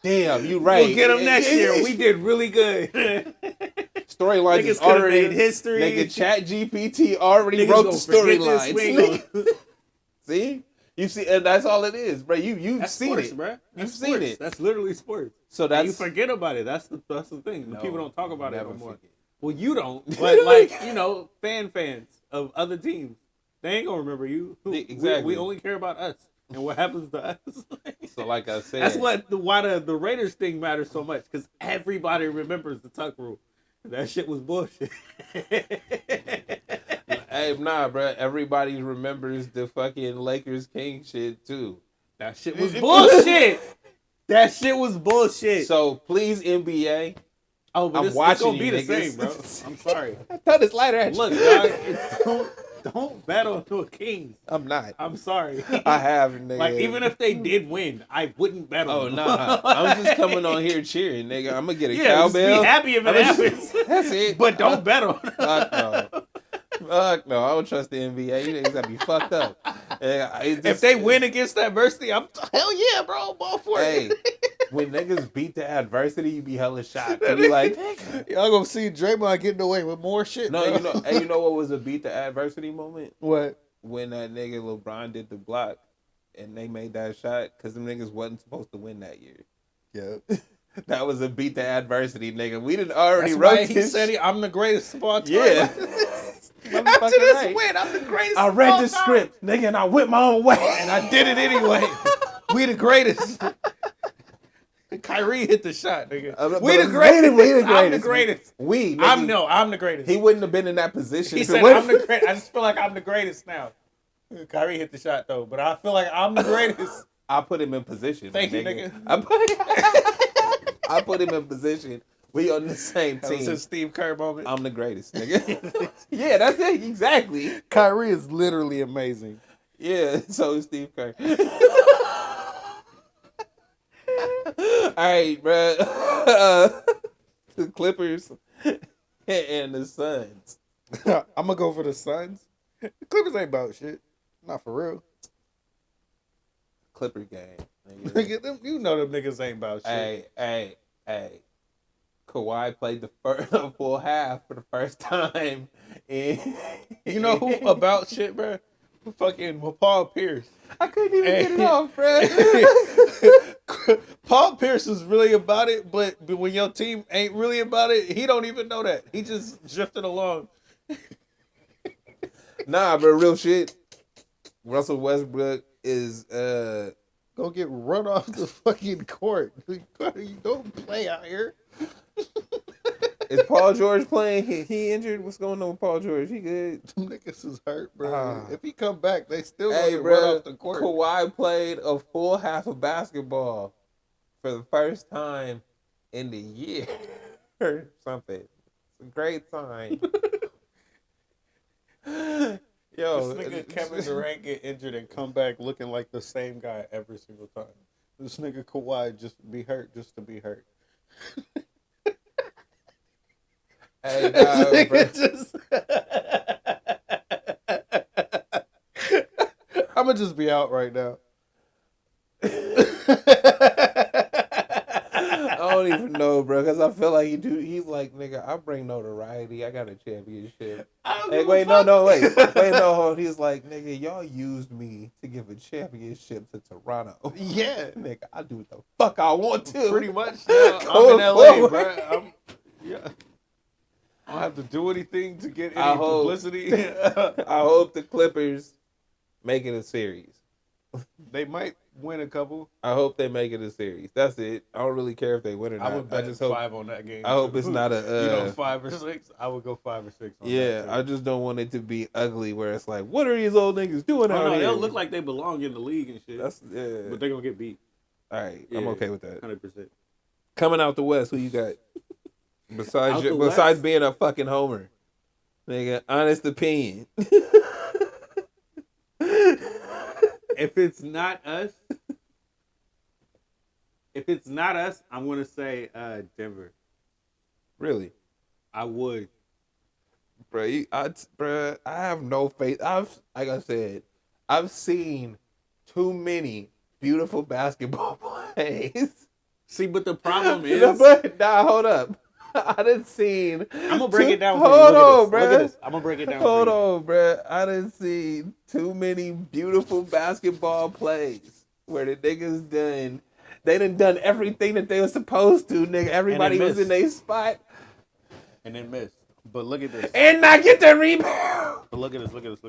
Damn, you right. We'll get them next year. We did really good. Storylines is already made history. Nigga, Chat GPT already wrote the storylines. See? You see, and that's all it is, bro. You've seen sports, it, bro. You've seen it. That's literally sports. So you forget about it. That's the thing. No, people don't talk about it no more. Forget. Well, you don't, but like fans of other teams, they ain't gonna remember you. Exactly. We only care about us and what happens to us. So, like I said, that's why the Raiders thing matters so much, because everybody remembers the tuck rule. That shit was bullshit. Hey, nah, bro. Everybody remembers the fucking Lakers King shit too. That shit was bullshit. That shit was bullshit. So please, NBA. Oh, but it's gonna be the same, bro. I'm sorry. I thought it's lighter at you. Look, dog, don't battle to a Kings. I'm not. I'm sorry. I have, nigga. Like, even if they did win, I wouldn't battle. Oh, nah. I'm just coming on here cheering, nigga. I'm gonna get a cowbell. Just be happy if it happens. That's it. But don't battle. Fuck no. Fuck no. I don't trust the NBA. You niggas gotta be fucked up. If they win against adversity, hell yeah, bro. I'm all for it. when niggas beat the adversity, you be hella shocked. You be like, y'all gonna see Draymond getting away with more shit. No, bro. you know what was a beat the adversity moment? What? When that nigga LeBron did the block and they made that shot because them niggas wasn't supposed to win that year. Yeah. That was a beat the adversity, nigga. We didn't already That's wrote why he this. said I'm the greatest of all time. Yeah. After this win, I'm the greatest. I read the script, nigga, and I went my own way. And I did it anyway. We the greatest. Kyrie hit the shot, nigga. We the greatest. I'm the greatest. I'm the greatest. He wouldn't have been in that position. He said I'm the greatest. I just feel like I'm the greatest now. Kyrie hit the shot though, but I feel like I'm the greatest. I put him in position. Thank you, nigga. I put him in position. We on the same team. That was a Steve Kerr moment. I'm the greatest, nigga. Yeah, that's it. Exactly. Kyrie is literally amazing. Yeah, so is Steve Kerr. All right, bro. The Clippers and the Suns. I'm gonna go for the Suns. The Clippers ain't about shit. Not for real. Clipper game. Nigga, them, you know them niggas ain't about shit. Hey. Kawhi played the full half for the first time. You know who about shit, bro? Fucking Paul Pierce. I couldn't even get it off, bro. Paul Pierce is really about it, but when your team ain't really about it, he don't even know that. He just drifted along. Nah, but real shit. Russell Westbrook is gonna get run off the fucking court. You don't play out here. Is Paul George playing? He injured? What's going on with Paul George? He good? Them niggas is hurt, bro. If he come back, they still gonna get run off the court. Kawhi played a full half of basketball for the first time in the year or something. It's a great sign. Yo, this nigga Kevin Durant get injured and come back looking like the same guy every single time. This nigga Kawhi just be hurt just to be hurt. Hey, nah, bro. I'ma just be out right now. I don't even know, bro, because I feel like he's like, nigga, I bring notoriety. I got a championship. Hey, wait, hold on. He's like, nigga, y'all used me to give a championship to Toronto. Yeah. Nigga, I do what the fuck I want to. Pretty much. Now, I'm in LA, bro. Yeah. I don't have to do anything to get any publicity. I hope the Clippers make it a series. They might win a couple. I hope they make it a series. That's it. I don't really care if they win or not. I would bet just 5 on that game. I hope it's not a 5 or 6. I would go 5 or 6. On that I just don't want it to be ugly where it's like, what are these old niggas doing out here? They'll look like they belong in the league and shit. But they're gonna get beat. All right, I'm okay with that. 100%. Coming out the West, who you got? Besides being a fucking homer, nigga, honest opinion. If it's not us, I'm gonna say Denver. Really? I would, bro. I have no faith. Like I said, I've seen too many beautiful basketball plays. See, but the problem is, hold up. I done seen. I'm gonna break it down. Hold on, bro. Look at this. I'm gonna break it down. Hold on, bro. I done seen too many beautiful basketball plays where the niggas done everything that they were supposed to, nigga. Everybody was in their spot, and then missed. But look at this. And not get the rebound. But look at this. Look at this.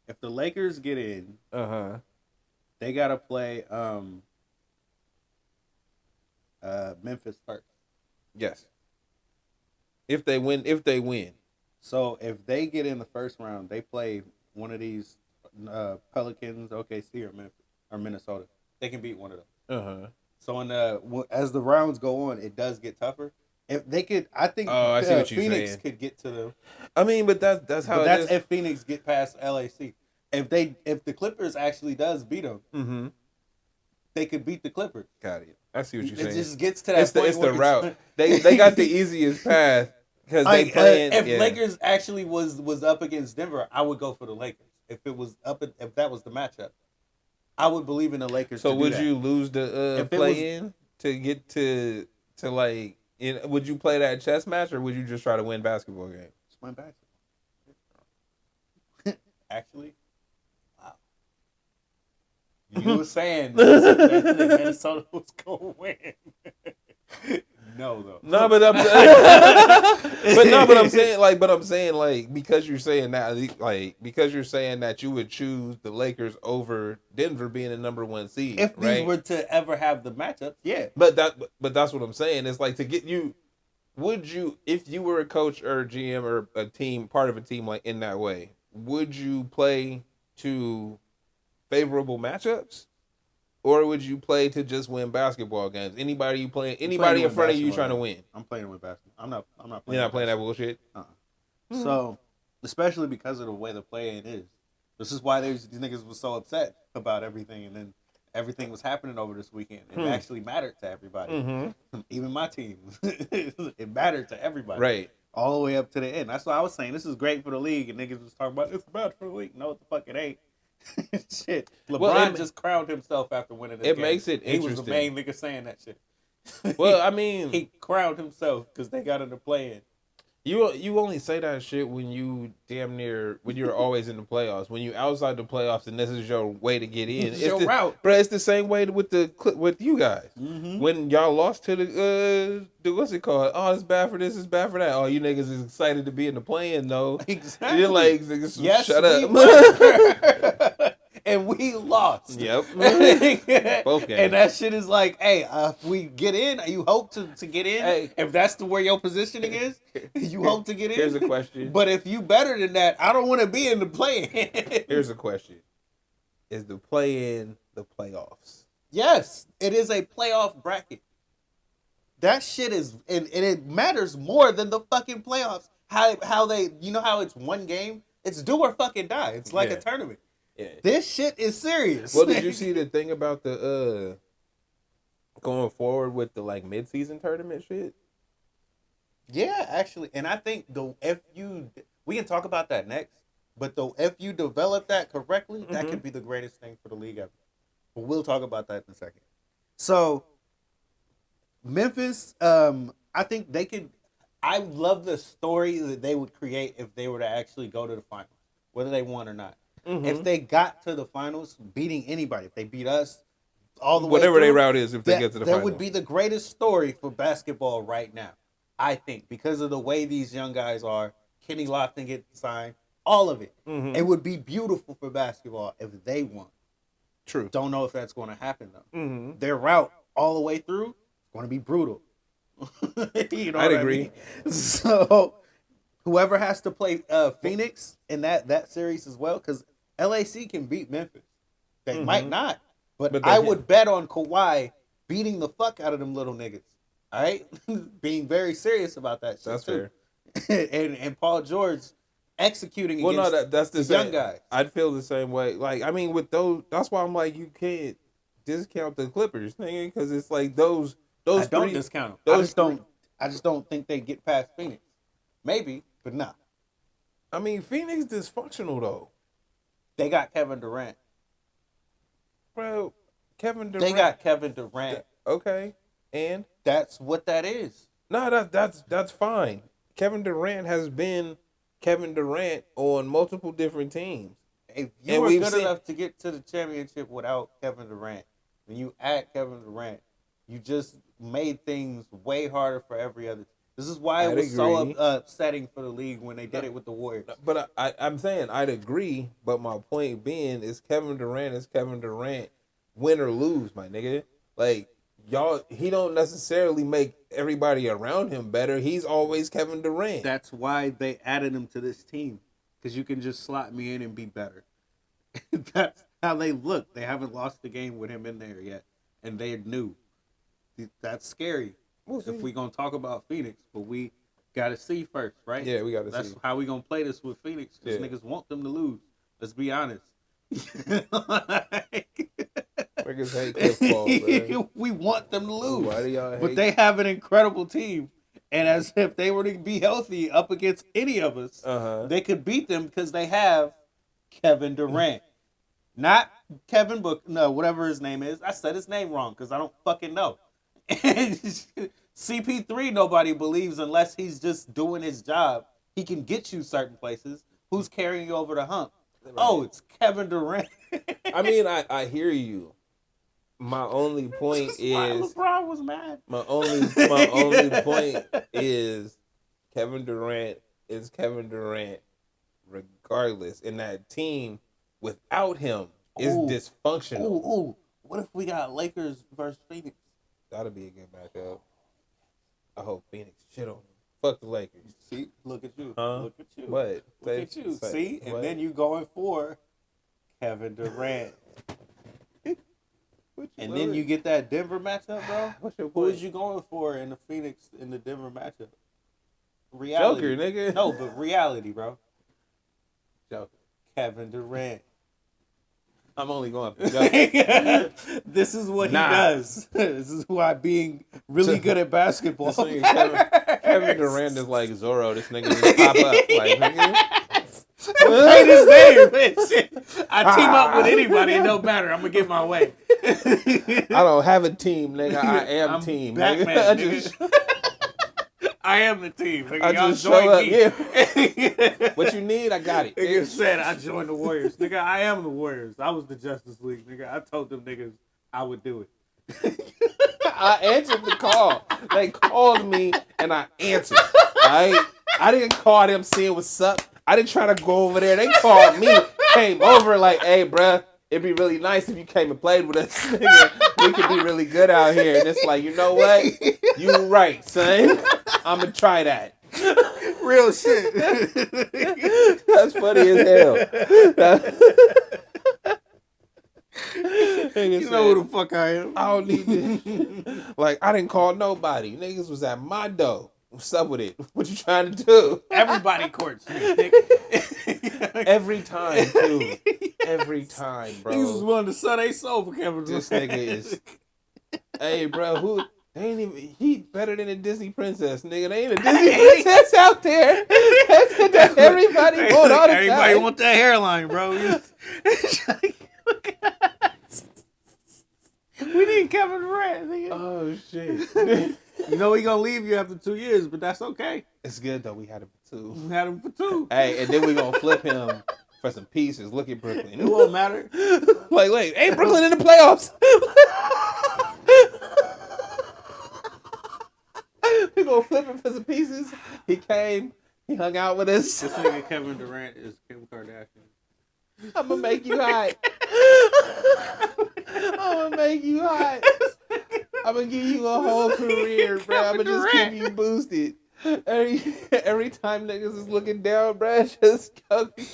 If the Lakers get in, they gotta play Memphis first. Yes. If they win. So if they get in the first round, they play one of these Pelicans, OKC, or Memphis or Minnesota. They can beat one of them. So as the rounds go on, it does get tougher. If they could, I think Phoenix could get to them. I mean, but that's how it is. If Phoenix get past LAC. If the Clippers actually does beat them, they could beat the Clippers. Got it. I see what you're saying. It just gets to that point. It's the route. They got the easiest path because they playing. If Lakers actually was up against Denver, I would go for the Lakers. If that was the matchup, I would believe in the Lakers. So would you lose the play-in to get to like? Would you play that chess match, or would you just try to win basketball games? Just win basketball. Actually, wow. You were saying that Minnesota was going to win. No, though. No, but I'm saying like because you're saying that you would choose the Lakers over Denver being the number 1 seed. If these were to ever have the matchups, yeah. But that's what I'm saying. It's like to get you. Would you, if you were a coach or a GM or a team, part of a team like in that way, would you play to favorable matchups? Or would you play to just win basketball games? Anybody in front of you trying to win? I'm playing with basketball. I'm not playing. You're not playing that bullshit? Mm-hmm. So, especially because of the way the play-in is. This is why these niggas was so upset about everything, and then everything was happening over this weekend. It actually mattered to everybody. Mm-hmm. Even my team. It mattered to everybody. Right. All the way up to the end. That's why I was saying this is great for the league, and niggas was talking about it's bad for the league. No, what the fuck it ain't. Shit. LeBron just crowned himself after winning this game. It makes it interesting. He was the main nigga saying that shit. Well, I mean, he crowned himself because they got in the play-in. You only say that shit when you when you're always in the playoffs. When you outside the playoffs and this is your way to get in. It's your route. Bro, it's the same way with you guys. Mm-hmm. When y'all lost to the what's it called? Oh, it's bad for this, it's bad for that. Oh, you niggas is excited to be in the play-in though. Exactly. You're like, yes, shut up. And we lost. Yep. Both games. And that shit is like, hey, if we get in, you hope to get in. Hey. If that's where your positioning is, you hope to get in. Here's a question. But if you better than that, I don't want to be in the play-in. Here's a question. Is the play-in the playoffs? Yes, it is a playoff bracket. That shit is, and it matters more than the fucking playoffs. How they, you know how it's one game? It's do or fucking die. It's like a tournament. Yeah. This shit is serious. Well, did you see the thing about the going forward with the like mid-season tournament shit? Yeah, actually, and I think we can talk about that next. But if you develop that correctly, that could be the greatest thing for the league ever. But we'll talk about that in a second. So Memphis, I think they could. I love the story that they would create if they were to actually go to the finals, whether they won or not. Mm-hmm. If they got to the finals, beating anybody, if they beat us, all the way whatever through, their route is, if they get to the finals, that would be the greatest story for basketball right now. I think because of the way these young guys are, Kenny Lofton get signed, all of it. Mm-hmm. It would be beautiful for basketball if they won. True. Don't know if that's going to happen though. Mm-hmm. Their route all the way through is going to be brutal. You know, I'd agree. I mean? So whoever has to play Phoenix in that series as well, because LAC can beat Memphis. They might not, but I would bet on Kawhi beating the fuck out of them little niggas. All right, being very serious about that shit. That's too. fair. and Paul George executing against that's the young guys. I'd feel the same way. Like, I mean, with those, that's why I'm like, you can't discount the Clippers, nigga, because it's like those. I don't discount them. I just don't think they get past Phoenix. Maybe, but nah. I mean, Phoenix dysfunctional though. They got Kevin Durant. Bro, Kevin Durant. They got Kevin Durant. Okay, and that's what that is. No, that's fine. Kevin Durant has been Kevin Durant on multiple different teams. If you were good enough to get to the championship without Kevin Durant, when you add Kevin Durant, you just made things way harder for every other. This is why it was so upsetting for the league when they did it with the Warriors. But I'm saying I'd agree, but my point being is Kevin Durant is Kevin Durant, win or lose, my nigga. Like, y'all, he don't necessarily make everybody around him better. He's always Kevin Durant. That's why they added him to this team, because you can just slot me in and be better. That's how they look. They haven't lost the game with him in there yet, and they knew. That's scary. If we're going to talk about Phoenix, but we got to see first, right? Yeah, we got to see. That's how we going to play this with Phoenix, because niggas want them to lose. Let's be honest. Niggas hate Chris Paul, man. We want them to lose. Why do y'all hate? But they have an incredible team, And as if they were to be healthy up against any of us, they could beat them because they have Kevin Durant. Not Kevin Book, no, whatever his name is. I said his name wrong because I don't fucking know. And CP3, nobody believes unless he's just doing his job. He can get you certain places. Who's carrying you over the hump? Right. Oh, it's Kevin Durant. I mean, I hear you. My only point is LeBron was mad. My only point is Kevin Durant is Kevin Durant regardless. And that team without him is dysfunctional. Ooh. What if we got Lakers versus Phoenix? That'll be a good matchup. I hope Phoenix shit on them. Fuck the Lakers. See, look at you. Huh? Look at you. What? Look at you. See, and then you going for Kevin Durant. And then you get that Denver matchup, bro. What's your point? Who is you going for in the Phoenix in the Denver matchup? Reality. Joker, nigga. No, but reality, bro. Joker. Kevin Durant. I'm only going for Joker. This is what he does. This is why being really good at basketball. Kevin Durant is like Zorro. This nigga just pop up. Like, nigga. Paint his name. I team up with anybody. It don't matter. I'm going to get my way. I don't have a team, nigga. I am I'm team. Batman, nigga. I am the team. Nigga. I Y'all just show up. me. Yeah. What you need, I got it. Nigga said I joined the Warriors. Nigga, I am the Warriors. I was the Justice League. Nigga, I told them niggas I would do it. I answered the call. They called me and I answered. I didn't call them seeing what's up. I didn't try to go over there. They called me, came over like, hey, bruh, it'd be really nice if you came and played with us. Nigga. We could be really good out here. And it's like, you know what? You right, son. I'm going to try that. Real shit. That's funny as hell. You know who the fuck I am. I don't need this. Like, I didn't call nobody. Niggas was at my door. What's up with it? What you trying to do? Everybody courts me, Every time, too. Every time, bro. Niggas was willing to sell their soul for Kevin Durant. This nigga is... Hey, bro, they ain't even... He better than a Disney princess, nigga. They ain't a Disney princess out there. That's everybody want all the time. Everybody want that hairline, bro. We need Kevin Durant, nigga. Oh, shit. You know he gonna leave you after 2 years, but that's okay. It's good, though. We had him for 2. We had him for 2. Hey, and then we gonna flip him for some pieces. Look at Brooklyn. It won't matter. Like, wait, ain't Brooklyn in the playoffs? We gonna flip him for some pieces. He came. He hung out with us. This nigga Kevin Durant is Kim Kardashian. I'm gonna make you hot. I'm gonna make you hot. I'm gonna give you a whole career, bro. I'm gonna just keep you boosted. Every time niggas is looking down, bro, just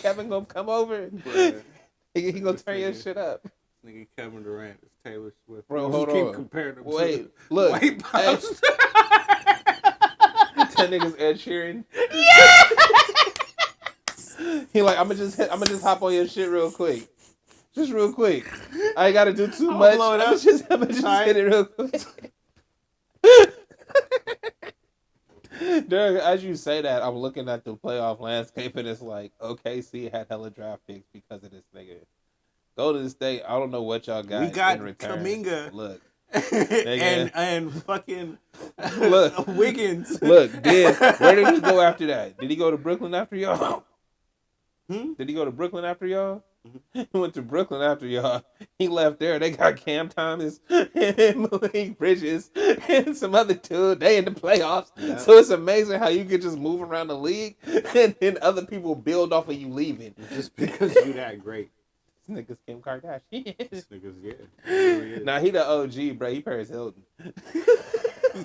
Kevin gonna come over. He gonna turn your shit up. Nigga Kevin Durant is Taylor Swift. Bro, hold on. Keep comparing them Wait, to look. White Pops. That nigga's Ed Sheeran. He like, I'm gonna just hop on your shit real quick. Just real quick. I ain't gotta do too much. I'm gonna just hit it real quick. Dude, as you say that, I'm looking at the playoff landscape and it's like, OKC had hella draft picks because of this nigga. Golden State, I don't know what y'all got. We got in return. Kaminga. Look. and fucking look, Wiggins. Look, then where did he go after that? Did he go to Brooklyn after y'all? Did he go to Brooklyn after y'all? He went to Brooklyn after y'all. He left there. They got Cam Thomas and Malik Bridges and some other two. They in the playoffs. Yeah. So it's amazing how you can just move around the league and then other people build off of you leaving. Just because you that great. This nigga's Kim Kardashian. This nigga's, yeah. Nah, he the OG, bro. He Paris Hilton.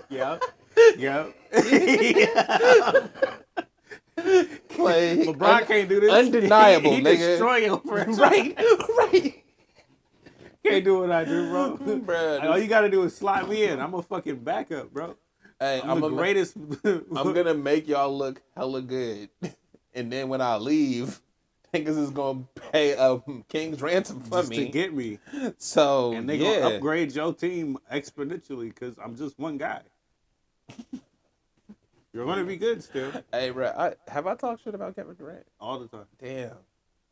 Yep. Like, LeBron can't do this. Undeniable, he nigga. Destroy your friends. Right. Can't do what I do, bro. Bruh, all you gotta do is slide me in. I'm a fucking backup, bro. Hey, I'm the greatest. I'm gonna make y'all look hella good, and then when I leave, niggas is gonna pay a king's ransom for just me to get me. So and they gonna upgrade your team exponentially because I'm just one guy. You're going to be good still. Hey, bro, have I talked shit about Kevin Durant? All the time. Damn.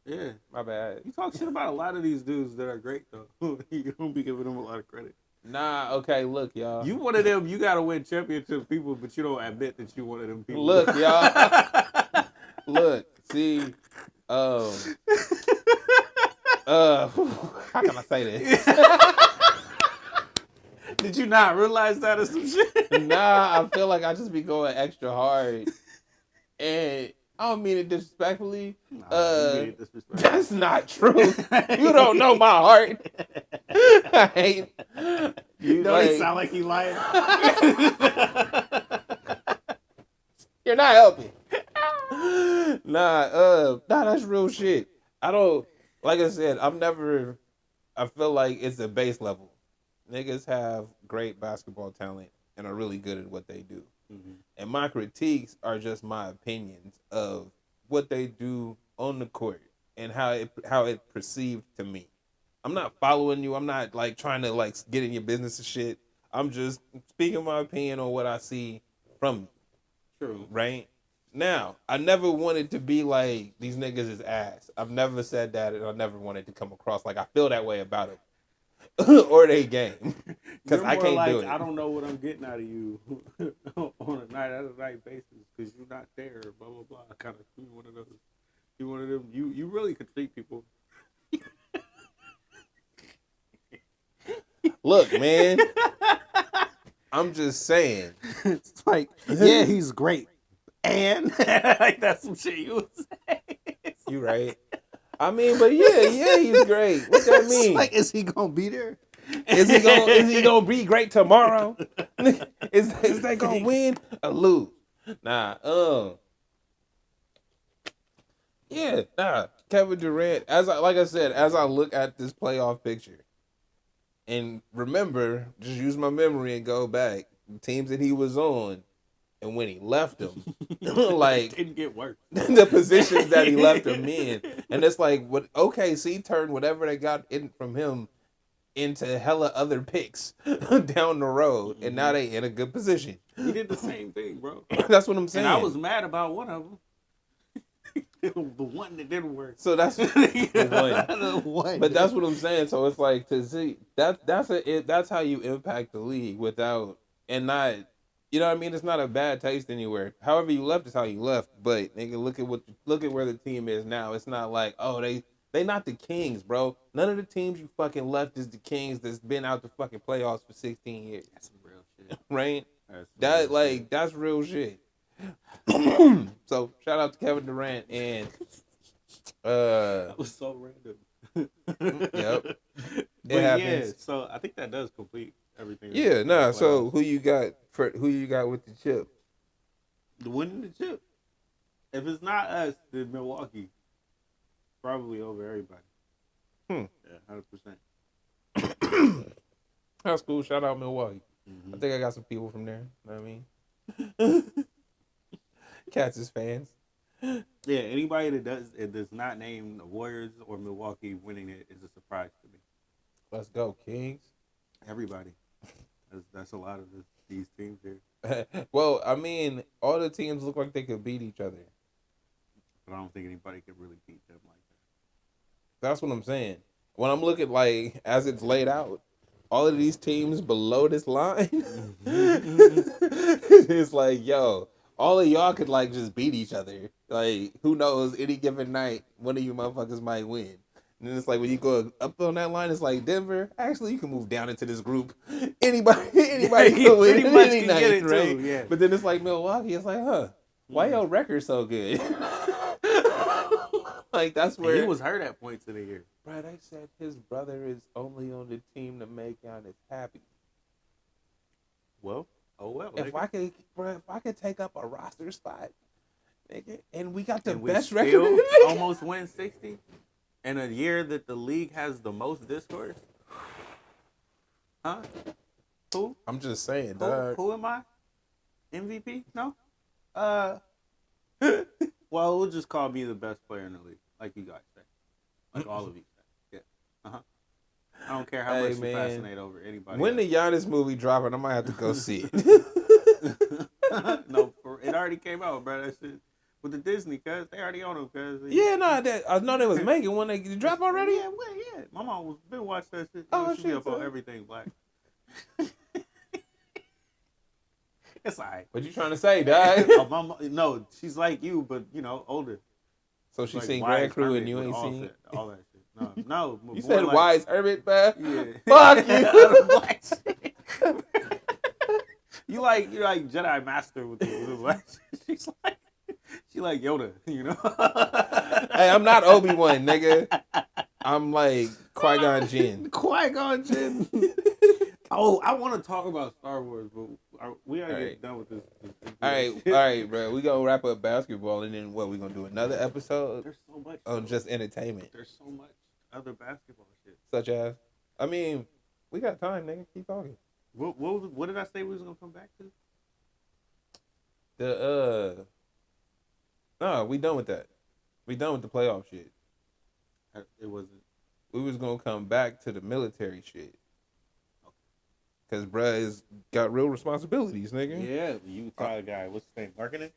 Yeah. My bad. You talk shit about a lot of these dudes that are great, though. You don't be giving them a lot of credit. Nah, okay, look, y'all. You one of them, you got to win championship people, but you don't admit that you one of them people. Look, y'all. Look, see, how can I say this? Did you not realize that or some shit? Nah, I feel like I just be going extra hard. And I don't mean it disrespectfully. Nah, you mean it disrespectfully. That's not true. You don't know my heart. I hate you. Don't he sound like he lying? You're not helping. Nah, that's real shit. I don't, like I said, I feel like it's a base level. Niggas have great basketball talent and are really good at what they do. Mm-hmm. And my critiques are just my opinions of what they do on the court and how it perceived to me. I'm not following you. I'm not like trying to like get in your business and shit. I'm just speaking my opinion on what I see from you. True. Right? Now, I never wanted to be like, these niggas is ass. I've never said that, and I never wanted to come across like I feel that way about it. Or they game. Because I can't like, do it. I don't know what I'm getting out of you on a night basis because you're not there, blah, blah, blah. Kind of, you one of those. You one of them. You really could treat people. Look, man. I'm just saying. It's like, yeah, he's great. And like that's some shit you would say. You right. I mean, but yeah, he's great. What that mean? Like, is he gonna be there? Is he gonna be great tomorrow? Is they gonna win or lose? Nah, yeah, nah. Kevin Durant, as I look at this playoff picture, and remember, just use my memory and go back, the teams that he was on, and when he left them, like it didn't get worse. The positions that he left them in, and it's like what OKC turned whatever they got in from him into hella other picks down the road, and now they in a good position. He did the same thing, bro. That's what I'm saying. And I was mad about one of them. The one that didn't work. So that's the one. But that's what I'm saying. So it's like to see that's how you impact the league without and not, you know what I mean? It's not a bad taste anywhere. However you left is how you left. But nigga, look at where the team is now. It's not like, oh, they not the Kings, bro. None of the teams you fucking left is the Kings that's been out the fucking playoffs for 16 years. That's some real shit. Right? Shit. That's real shit. So shout out to Kevin Durant and that was so random. Yep. But yeah, so I think that does complete everything. Yeah, nah. So who you got with the chip? The winning the chip. If it's not us, then Milwaukee. Probably over everybody. Yeah, 100%. That's cool. Shout out Milwaukee. Mm-hmm. I think I got some people from there. You know what I mean? Cats is fans. Yeah, anybody that does not name the Warriors or Milwaukee winning it is a surprise to me. Let's go, Kings. Everybody. That's a lot of these teams here. Well, I mean, all the teams look like they could beat each other. But I don't think anybody could really beat them like that. That's what I'm saying. When I'm looking, like, as it's laid out, all of these teams below this line, it's like, yo, all of y'all could, like, just beat each other. Like, who knows, any given night, one of you motherfuckers might win. And then it's like, when you go up on that line, it's like, Denver, actually, you can move down into this group. Anybody can win any night, get it right? Too, yeah. But then it's like Milwaukee, it's like, why your record so good? Like, that's where... And he was hurt at points in the year. Bro, they said his brother is only on the team to make Giannis happy. Well, oh well. If I could take up a roster spot, nigga, and we got the best record, almost win 60 in a year that the league has the most discourse. Huh? Who? I'm just saying, dog. Who am I? MVP? No. Well, we'll just call me the best player in the league, like you guys say, like all of you say. Yeah. I don't care how much you fascinate over anybody. When the Giannis movie dropping, I might have to go see it. No, already came out, bro. That shit with the Disney, cuz they already on them, cuz. Yeah, no, I know they was making one. They drop already. Yeah, well, yeah. My mom was been watching that shit. She be up on everything black. It's alright. What you trying to say, dog? No, she's like you, but older. So she seen Grand Crew and you ain't seen all that shit. No. You said like, Wise Herbert, man. Yeah. Fuck you. You like Jedi Master with the black shit. She like Yoda, Hey, I'm not Obi-Wan, nigga. I'm like Qui-Gon Jinn. Qui-Gon Jinn. Oh, I want to talk about Star Wars, but we gotta get done with this. All right, bro. We gonna wrap up basketball, and then what? We gonna do another episode? There's so much on just entertainment. There's so much other basketball shit. Such as, I mean, we got time, nigga. Keep talking. What did I say we was gonna come back to? No, we done with that. We done with the playoff shit. It wasn't. We was gonna come back to the military shit. Cause bruh has got real responsibilities, nigga. Yeah, you try guy. What's his name? Marketing?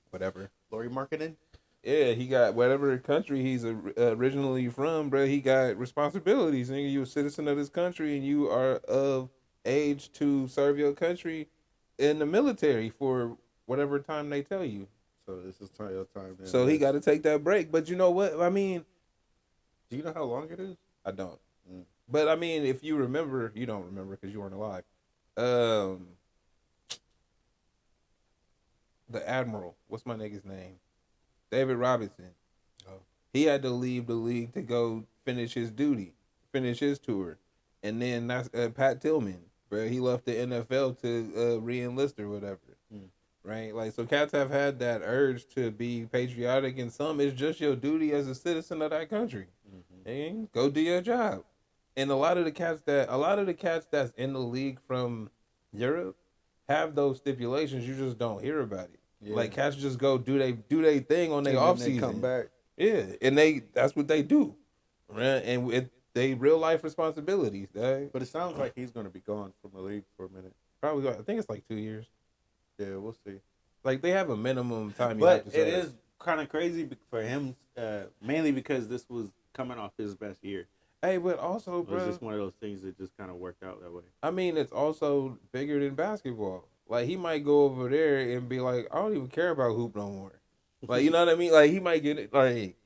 Whatever. Lori Marketing? Yeah, he got whatever country he's originally from, bruh. He got responsibilities, nigga. You a citizen of this country and you are of age to serve your country in the military for whatever time they tell you. So this is your time. Man. So he got to take that break. But you know what? I mean, do you know how long it is? I don't. But I mean, if you remember, you don't remember because you weren't alive. The Admiral, what's my nigga's name? David Robinson. Oh. He had to leave the league to go finish his duty, finish his tour. And then that's Pat Tillman, bro. He left the NFL to re-enlist or whatever. Right? Like, so cats have had that urge to be patriotic, and some it's just your duty as a citizen of that country. And go do your job. And a lot of the cats that's in the league from Europe have those stipulations. You just don't hear about it. Yeah. Like cats just go do they thing on their off season. They come back. Yeah, and that's what they do. Right? And they real life responsibilities. Dang. But it sounds like he's going to be gone from the league for a minute. Probably. I think it's like 2 years. Yeah, we'll see. Like they have a minimum time. But it is kind of crazy for him, mainly because this was coming off his best year. Hey, but also, bro, it was just one of those things that just kind of worked out that way. I mean, it's also bigger than basketball. Like, he might go over there and be like, I don't even care about hoop no more. Like, you know what I mean? Like, he might get it, like,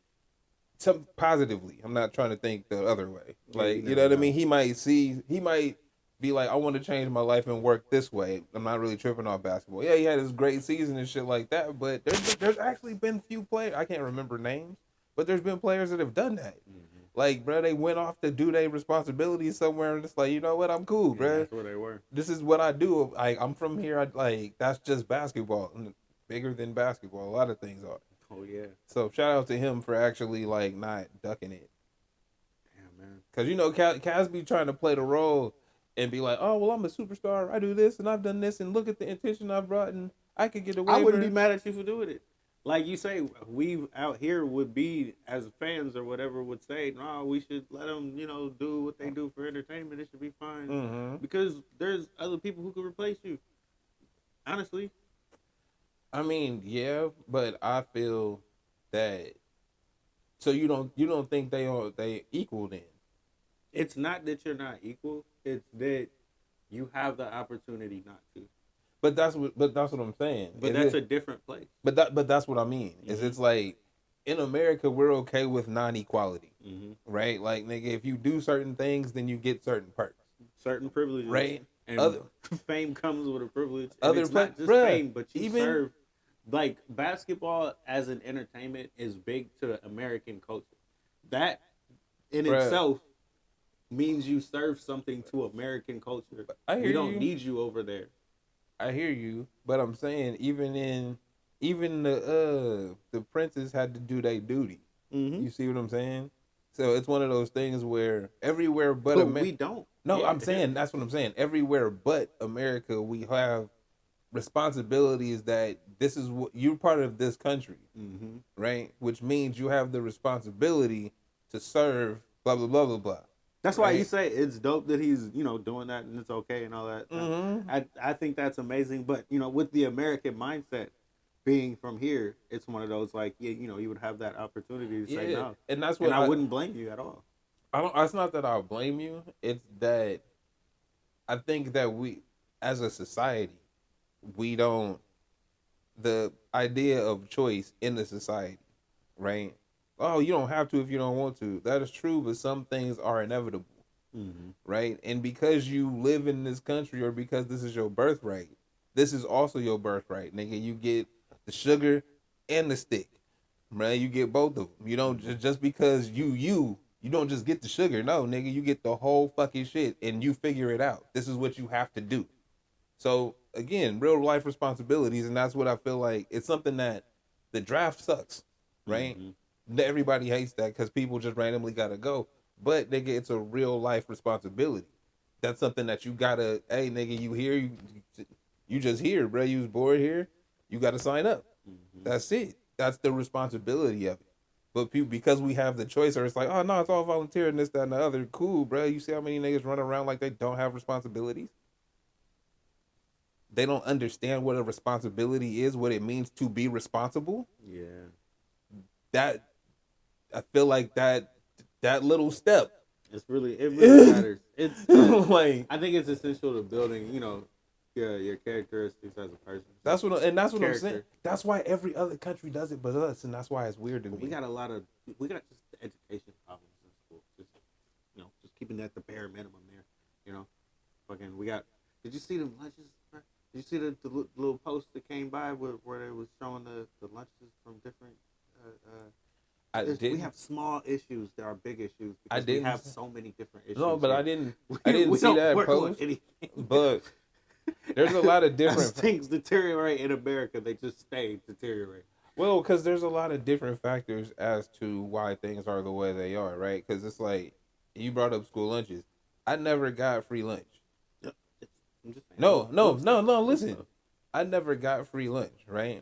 some positively. I'm not trying to think the other way. Like, you know what I mean? He might be like, I want to change my life and work this way. I'm not really tripping off basketball. Yeah, he had his great season and shit like that, but there's actually been few players, I can't remember names, but there's been players that have done that. Like, bro, they went off to do their responsibilities somewhere and it's like, you know what, I'm cool, bro. That's where they were. This is what I do. I'm from here. That's just basketball. Bigger than basketball. A lot of things are. Oh, yeah. So, shout out to him for actually, like, not ducking it. Damn, man. Because, you know, Kaz be trying to play the role and be like, oh, well, I'm a superstar. I do this and I've done this and look at the attention I brought and I could get away with it. I wouldn't be mad at you for doing it. Like you say, we out here would be, as fans or whatever, would say, no, we should let them, do what they do for entertainment. It should be fine. Mm-hmm. Because there's other people who could replace you. Honestly. I mean, yeah, but I feel that, so you don't think they equal then? It's not that you're not equal. It's that you have the opportunity not to. But that's what I'm saying. But that's a different place. But that's what I mean. Mm-hmm. Is it's like in America we're okay with non-equality, right? Like, nigga, if you do certain things, then you get certain perks, certain privileges, right? And fame comes with a privilege. And it's not just fame, but you serve. Like, basketball as an entertainment is big to American culture. That in itself means you serve something to American culture. We don't need you over there. I hear you, but I'm saying even the princes had to do their duty. Mm-hmm. You see what I'm saying? So it's one of those things where everywhere but America, we don't. No, I'm saying that's what I'm saying. Everywhere but America, we have responsibilities that this is what you're part of this country, right? Which means you have the responsibility to serve. Blah blah blah blah blah. That's why you say it's dope that he's, doing that and it's okay and all that. Mm-hmm. I think that's amazing. But, with the American mindset, being from here, it's one of those like you would have that opportunity to say no, and that's what I wouldn't blame you at all. I don't. It's not that I'll blame you. It's that I think that we, as a society, we don't the idea of choice in the society, right? Oh, you don't have to if you don't want to. That is true, but some things are inevitable, right? And because you live in this country or because this is your birthright, this is also your birthright, nigga. You get the sugar and the stick, right? You get both of them. You don't just because you don't just get the sugar. No, nigga, you get the whole fucking shit and you figure it out. This is what you have to do. So again, real life responsibilities, and that's what I feel like. It's something that the draft sucks, right? Everybody hates that because people just randomly gotta go. But nigga, it's a real life responsibility. That's something that you gotta. Hey, nigga, you here? You just here, bro. You was born here. You gotta sign up. That's it. That's the responsibility of it. But people, because we have the choice, or it's like, oh no, it's all volunteer and this, that, and the other. Cool, bro. You see how many niggas run around like they don't have responsibilities? They don't understand what a responsibility is, what it means to be responsible. Yeah. That I feel like that little step. It really matters. It's like I think it's essential to building, your characteristics as a person. That's what I'm saying. That's why every other country does it but us, and that's why it's weird to me. We got just education problems in school. Just keeping that the bare minimum there. Fucking we got. Did you see the lunches? Did you see the little post that came by where they was showing the lunches from different? We have small issues. There are big issues because we have so many different issues. No, but here. I didn't see that post. But there's a lot of different things deteriorate in America. They just stay deteriorate. Well, because there's a lot of different factors as to why things are the way they are, right? Because it's like you brought up school lunches. I never got free lunch. No. Listen, I never got free lunch, right?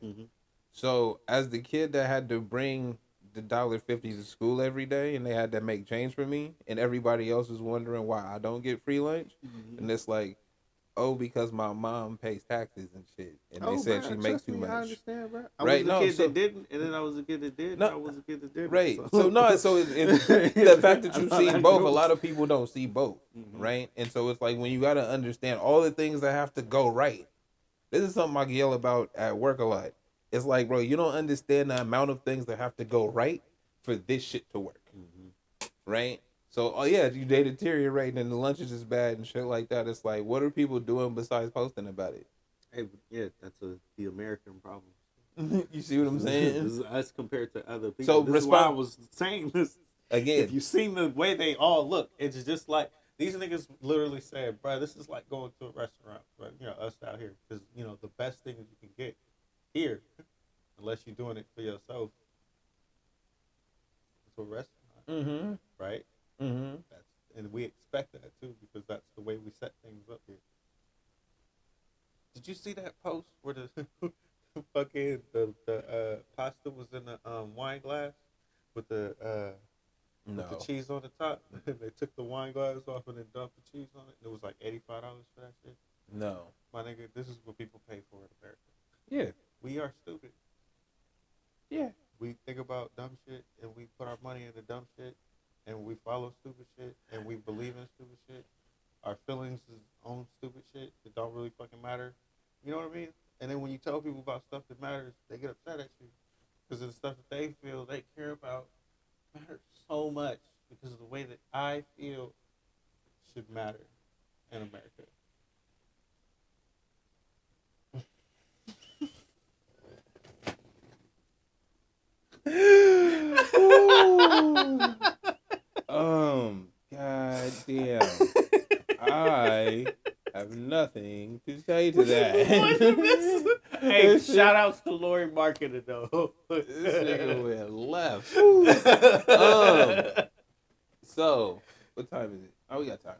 So as the kid that had to bring the $1.50 to school every day, and they had to make change for me, and everybody else is wondering why I don't get free lunch, and it's like, oh, because my mom pays taxes and shit, and they said she makes too much. I understand, bro. I was a kid that didn't, and then I was a kid that did. I was a kid that didn't. Right. So the fact that you see both, a lot of people don't see both, right? And so it's like when you got to understand all the things that have to go right. This is something I yell about at work a lot. It's like, bro, you don't understand the amount of things that have to go right for this shit to work, right? So, they deteriorate and the lunches is bad and shit like that. It's like, what are people doing besides posting about it? Hey, yeah, that's the American problem. You see what I'm saying? This is us compared to other people. So this is why I was saying this. Again, if you seen the way they all look, it's just like, these niggas literally said, bro, this is like going to a restaurant, right? Us out here. Because, the best thing you can get here, unless you're doing it for yourself, it's a restaurant, right? And we expect that too because that's the way we set things up here. Did you see that post where the fucking the pasta was in the wine glass with the cheese on the top? They took the wine glass off and then dumped the cheese on it. And it was like $85 for that shit. No, my nigga, this is what people pay for in America. Yeah, we are stupid. Yeah, we think about dumb shit and we put our money into dumb shit. And we follow stupid shit, and we believe in stupid shit. Our feelings is on stupid shit that don't really fucking matter. You know what I mean? And then when you tell people about stuff that matters, they get upset at you. Because the stuff that they feel they care about matters so much. Because of the way that I feel should matter in America. God damn. I have nothing to say to that. Hey, shout outs to Lori Marketing though. This nigga went left. So, what time is it? Oh, we got time.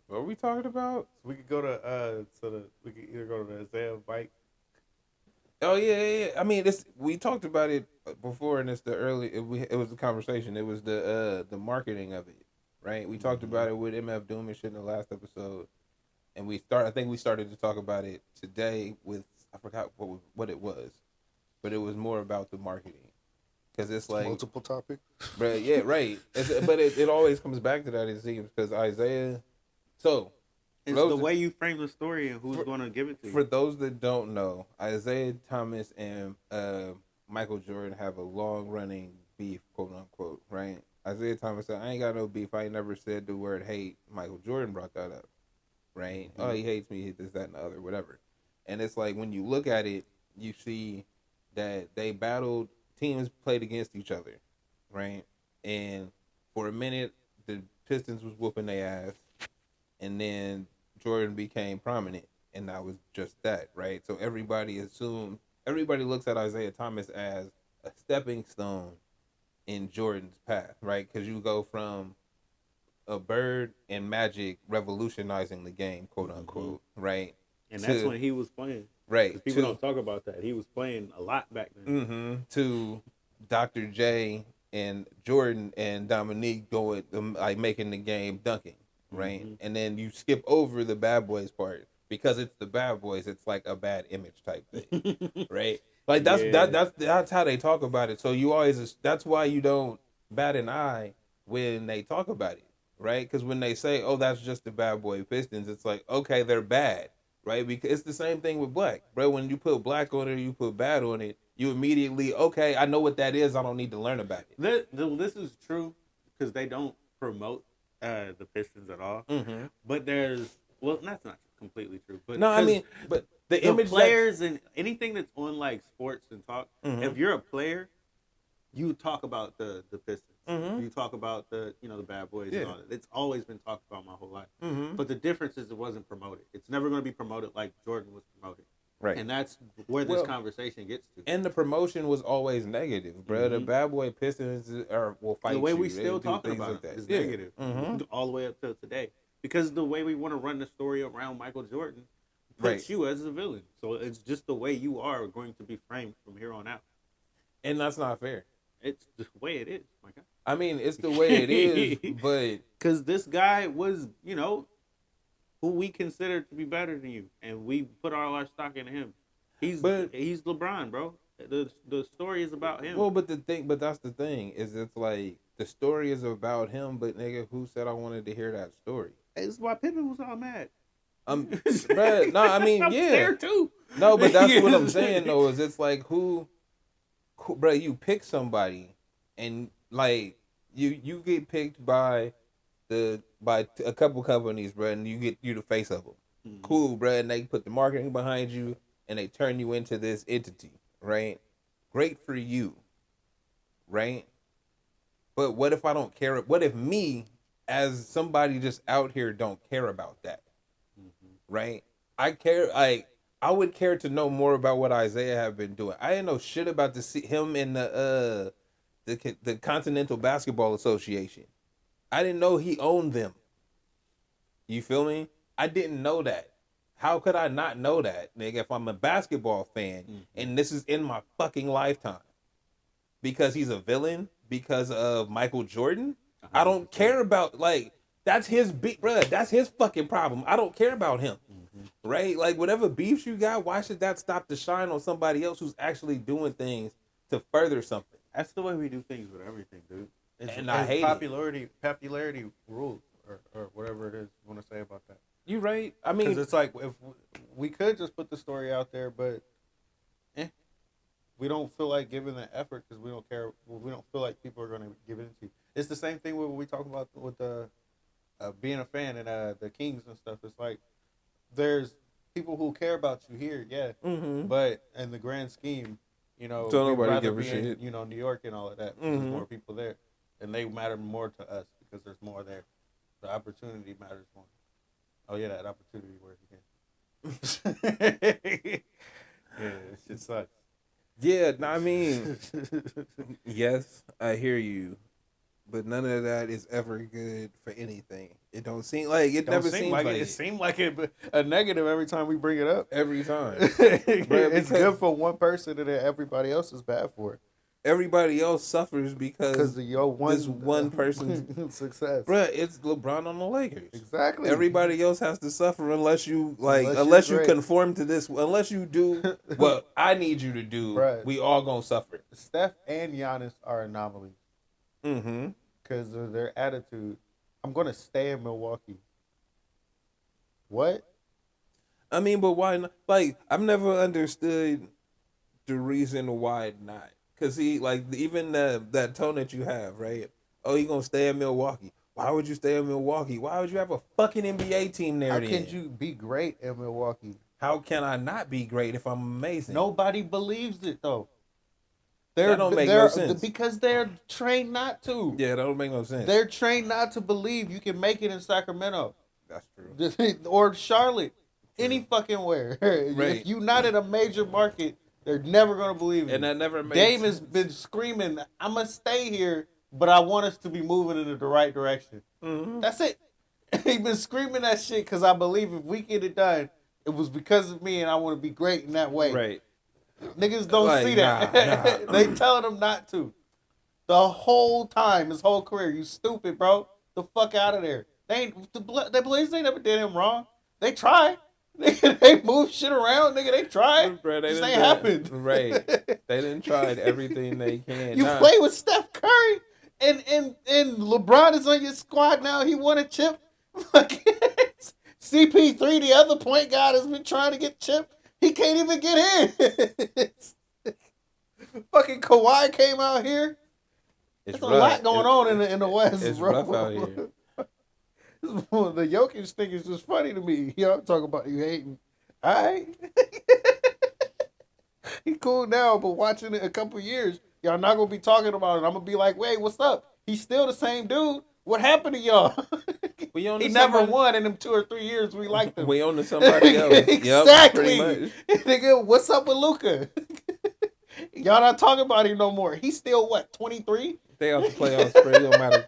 What are we talking about? We could go to we could either go to the Isaiah bike. Oh yeah. I mean, we talked about it before, and it was a conversation. It was the marketing of it, right? We talked about it with MF Doom and shit in the last episode, and I think we started to talk about it today with I forgot what it was, but it was more about the marketing. Because it's like multiple topics. But yeah, right. But it always comes back to that, it seems, because Isaiah. So it's the way you frame the story and who's going to give it to you. For those that don't know, Isaiah Thomas and Michael Jordan have a long running beef, quote unquote, right? Isaiah Thomas said, "I ain't got no beef. I ain't never said the word hate." Michael Jordan brought that up, right? Mm-hmm. Oh, he hates me. He this, that, and the other, whatever. And it's like when you look at it, you see that they battled. Teams played against each other, right? And for a minute, the Pistons was whooping their ass, and then Jordan became prominent, and that was just that, right? So everybody looks at Isaiah Thomas as a stepping stone in Jordan's path, right? Because you go from a Bird and Magic revolutionizing the game, quote unquote, right? And that's when he was playing. Right. People don't talk about that. He was playing a lot back then. Mm-hmm. To Dr. J and Jordan and Dominique going, like, making the game dunking, right? Mm-hmm. And then you skip over the bad boys part because it's the bad boys. It's like a bad image type thing, right? Like that's how they talk about it. So you always, that's why you don't bat an eye when they talk about it, right? Because when they say, "Oh, that's just the bad boy Pistons," it's like, okay, they're bad. Right, because it's the same thing with black, bro. When you put black on it, you put bad on it. You immediately, okay, I know what that is. I don't need to learn about it. This is true because they don't promote the Pistons at all. Mm-hmm. But that's not completely true. But no, I mean, but the image players and anything that's on like sports and talk. Mm-hmm. If you're a player, you talk about the Pistons. Mm-hmm. You talk about the bad boys and all that. It's always been talked about my whole life. Mm-hmm. But the difference is it wasn't promoted. It's never going to be promoted like Jordan was promoted. Right. And that's where this conversation gets to. And the promotion was always negative, bro. Mm-hmm. The bad boy Pistons will fight you. The way we still talking about it is negative. Mm-hmm. All the way up till today. Because the way we want to run the story around Michael Jordan puts you as a villain. So it's just the way you are going to be framed from here on out. And that's not fair. It's the way it is, my God. I mean, it's the way it is, but because this guy was, who we consider to be better than you, and we put all our stock into him. He's LeBron, bro. The story is about him. Well, but that's the thing is, it's like the story is about him, but nigga, who said I wanted to hear that story? It's why Pippen was all mad. Bro, no, I mean, yeah, there too. No, but that's what I'm saying though. Is it's like who, bro? You pick somebody, and like you get picked by a couple companies, bro, and you the face of them. Mm-hmm. Cool, bro, and they put the marketing behind you, and they turn you into this entity, right? Great for you, right? But what if I don't care? What if me, as somebody just out here, don't care about that, right? I care. I would care to know more about what Isaiah have been doing. I didn't know shit about him in the Continental Basketball Association. I didn't know he owned them. You feel me? I didn't know that. How could I not know that, nigga, if I'm a basketball fan and this is in my fucking lifetime? Because he's a villain? Because of Michael Jordan? 100%. I don't care about, that's his beef, bruh. That's his fucking problem. I don't care about him. Mm-hmm. Right? Like, whatever beefs you got, why should that stop the shine on somebody else who's actually doing things to further something? That's the way we do things with everything, dude. And I hate popularity rules, or whatever it is you want to say about that. You right. I mean, because it's like if we could just put the story out there, but we don't feel like giving the effort because we don't care. We don't feel like people are going to give it into. It's the same thing when we talk about with the being a fan and the Kings and stuff. It's like there's people who care about you here, but in the grand scheme, don't nobody give a shit. New York and all of that. There's more people there, and they matter more to us because there's more there. The opportunity matters more. Oh yeah, that opportunity word again. Yeah, it shit sucks. Yeah, I mean, yes, I hear you, but none of that is ever good for anything. It don't seem like it. Never seems like it. It seemed like it a negative every time we bring it up. Every time, it's good for one person, and then everybody else is bad for it. everybody else suffers because of your this one person's success. Bruh, it's LeBron on the Lakers. Exactly. Everybody else has to suffer unless you unless you conform to this, unless you do what I need you to do. Bruh, we all gonna suffer. Steph and Giannis are anomalies. Mm-hmm. Because of their attitude. I'm gonna stay in Milwaukee. What? I mean, but why not? Like, I've never understood the reason why not. Cause even that tone that you have, right? Oh, you gonna stay in Milwaukee? Why would you stay in Milwaukee? Why would you have a fucking NBA team there? How can you be great in Milwaukee? How can I not be great if I'm amazing? Nobody believes it though. That don't make no sense. Because they're trained not to. Yeah, that don't make no sense. They're trained not to believe you can make it in Sacramento. That's true. Or Charlotte. True. Any fucking where. Right. If you're not in a major market, they're never gonna believe you. And that never makes Dame has been screaming, I'm gonna stay here, but I want us to be moving in the right direction. Mm-hmm. That's it. He's been screaming that shit because I believe if we get it done, it was because of me and I want to be great in that way. Right. Niggas don't see that. Nah. They telling him not to. The whole time, his whole career. You stupid, bro. The fuck out of there. The Blazers ain't never did him wrong. They try. They move shit around, nigga. They tried. Bro, this ain't happened. Right. They didn't try everything they can. You play with Steph Curry and LeBron is on your squad now. He won a chip. CP3, the other point guard, has been trying to get chipped. He can't even get in. Fucking Kawhi came out here. There's a lot going on in the West, it's bro. Rough out here. The Jokic thing is just funny to me. Y'all talking about you hating. All right. He cool now, but watching it a couple years, y'all not going to be talking about it. I'm going to be like, wait, what's up? He's still the same dude. What happened to y'all? He never won in them 2 or 3 years we liked him. We own to somebody else. Exactly. Yep, nigga, what's up with Luka? Y'all not talking about him no more. He's still, what, 23? They out the playoffs, bro. It don't matter.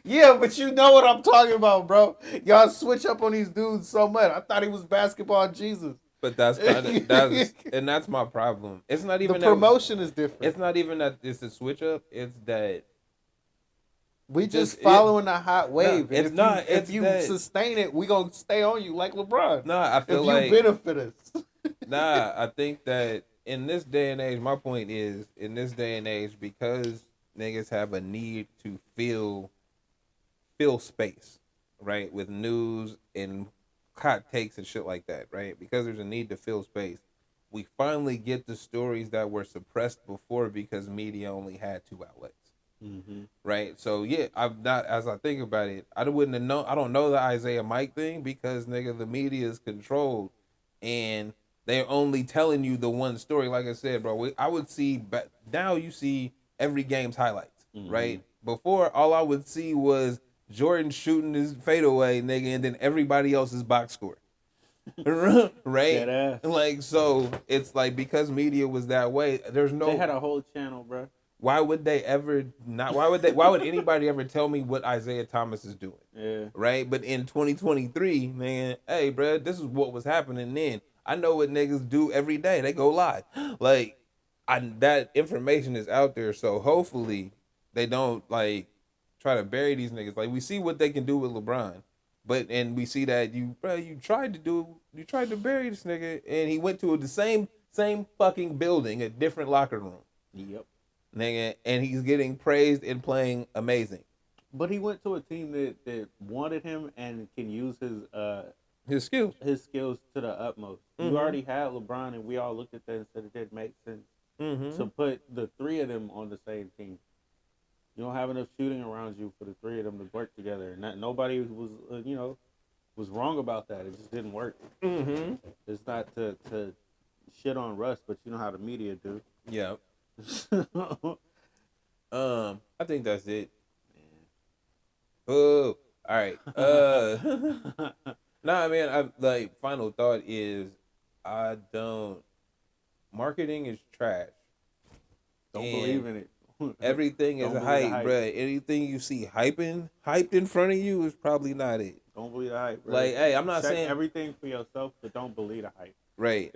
Yeah, but you know what I'm talking about, bro. Y'all switch up on these dudes so much. I thought he was basketball Jesus. But that's my problem. It's not even the promotion is different. It's not even that it's a switch up. It's that we just following a hot wave. No, it's not. If you sustain it, we gonna stay on you like LeBron. Nah, I feel if you benefit us. Nah, I think that in this day and age, my point is in this day and age because niggas have a need to fill space, right, with news and hot takes and shit like that, right? Because there's a need to fill space. We finally get the stories that were suppressed before because media only had 2 outlets. Mm-hmm. Right? So yeah, as I think about it, I don't know the Isaiah Mike thing because nigga, the media is controlled and they're only telling you the one story. Like I said, bro, I would see, now you see every game's highlights, mm-hmm. right? Before, all I would see was Jordan shooting his fadeaway, nigga, and then everybody else's box score. Right? Like, so it's like because media was that way, they had a whole channel, bro. Why would they ever not? Why would anybody ever tell me what Isaiah Thomas is doing? Yeah. Right? But in 2023, man, hey, bro, this is what was happening then. I know what niggas do every day. They go live. Like, that information is out there, so hopefully they don't, like, try to bury these niggas. Like, we see what they can do with LeBron, and we see that you tried to bury this nigga, and he went to the same fucking building, a different locker room. Yep. Nigga, and he's getting praised and playing amazing. But he went to a team that wanted him and can use his skills to the utmost. Mm-hmm. You already had LeBron, and we all looked at that and said it didn't make sense to put the 3 of them on the same team. You don't have enough shooting around you for the 3 of them to work together, and nobody was was wrong about that. It just didn't work. Mm-hmm. It's not to shit on Russ, but you know how the media do. Yeah. I think that's it. Oh, all right. Nah, man. Final thought is, marketing is trash. Don't believe in it. Everything is hype, bro. Anything you see hyped in front of you is probably not it. Don't believe the hype, bro. Like, hey, I'm not saying everything for yourself, but don't believe the hype. Right.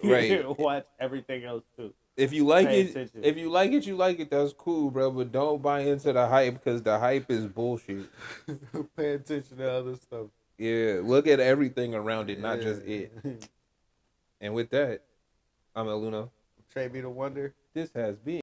Right. Watch everything else too. If you like it, you like it. That's cool, bro. But don't buy into the hype because the hype is bullshit. Pay attention to other stuff. Yeah, look at everything around it, not just it. And with that, I'm El Luno. Trey be the wonder. This has been.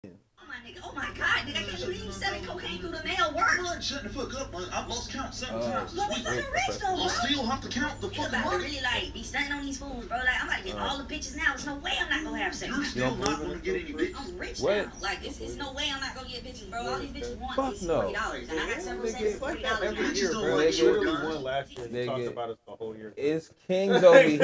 Oh my God, nigga, I can't believe you selling cocaine through the mail works. Man, shut the fuck up, man. I've lost count 7 times But this we week. fucking rich though, bro. I still have to count the You fucking about to money. really like be stunting on these fools, bro. Like I'm about to get all the bitches now. There's no way I'm not gonna have sex. You're still not going to get any bitches. I'm rich What? now. Like it's no way I'm not gonna get bitches, bro. All these bitches want Fuck is no. $40, and I got several sets of $40 now. Every year, don't bro. like They short literally guns. won last year. They Nigga. talked about us the whole year. It's Kings over here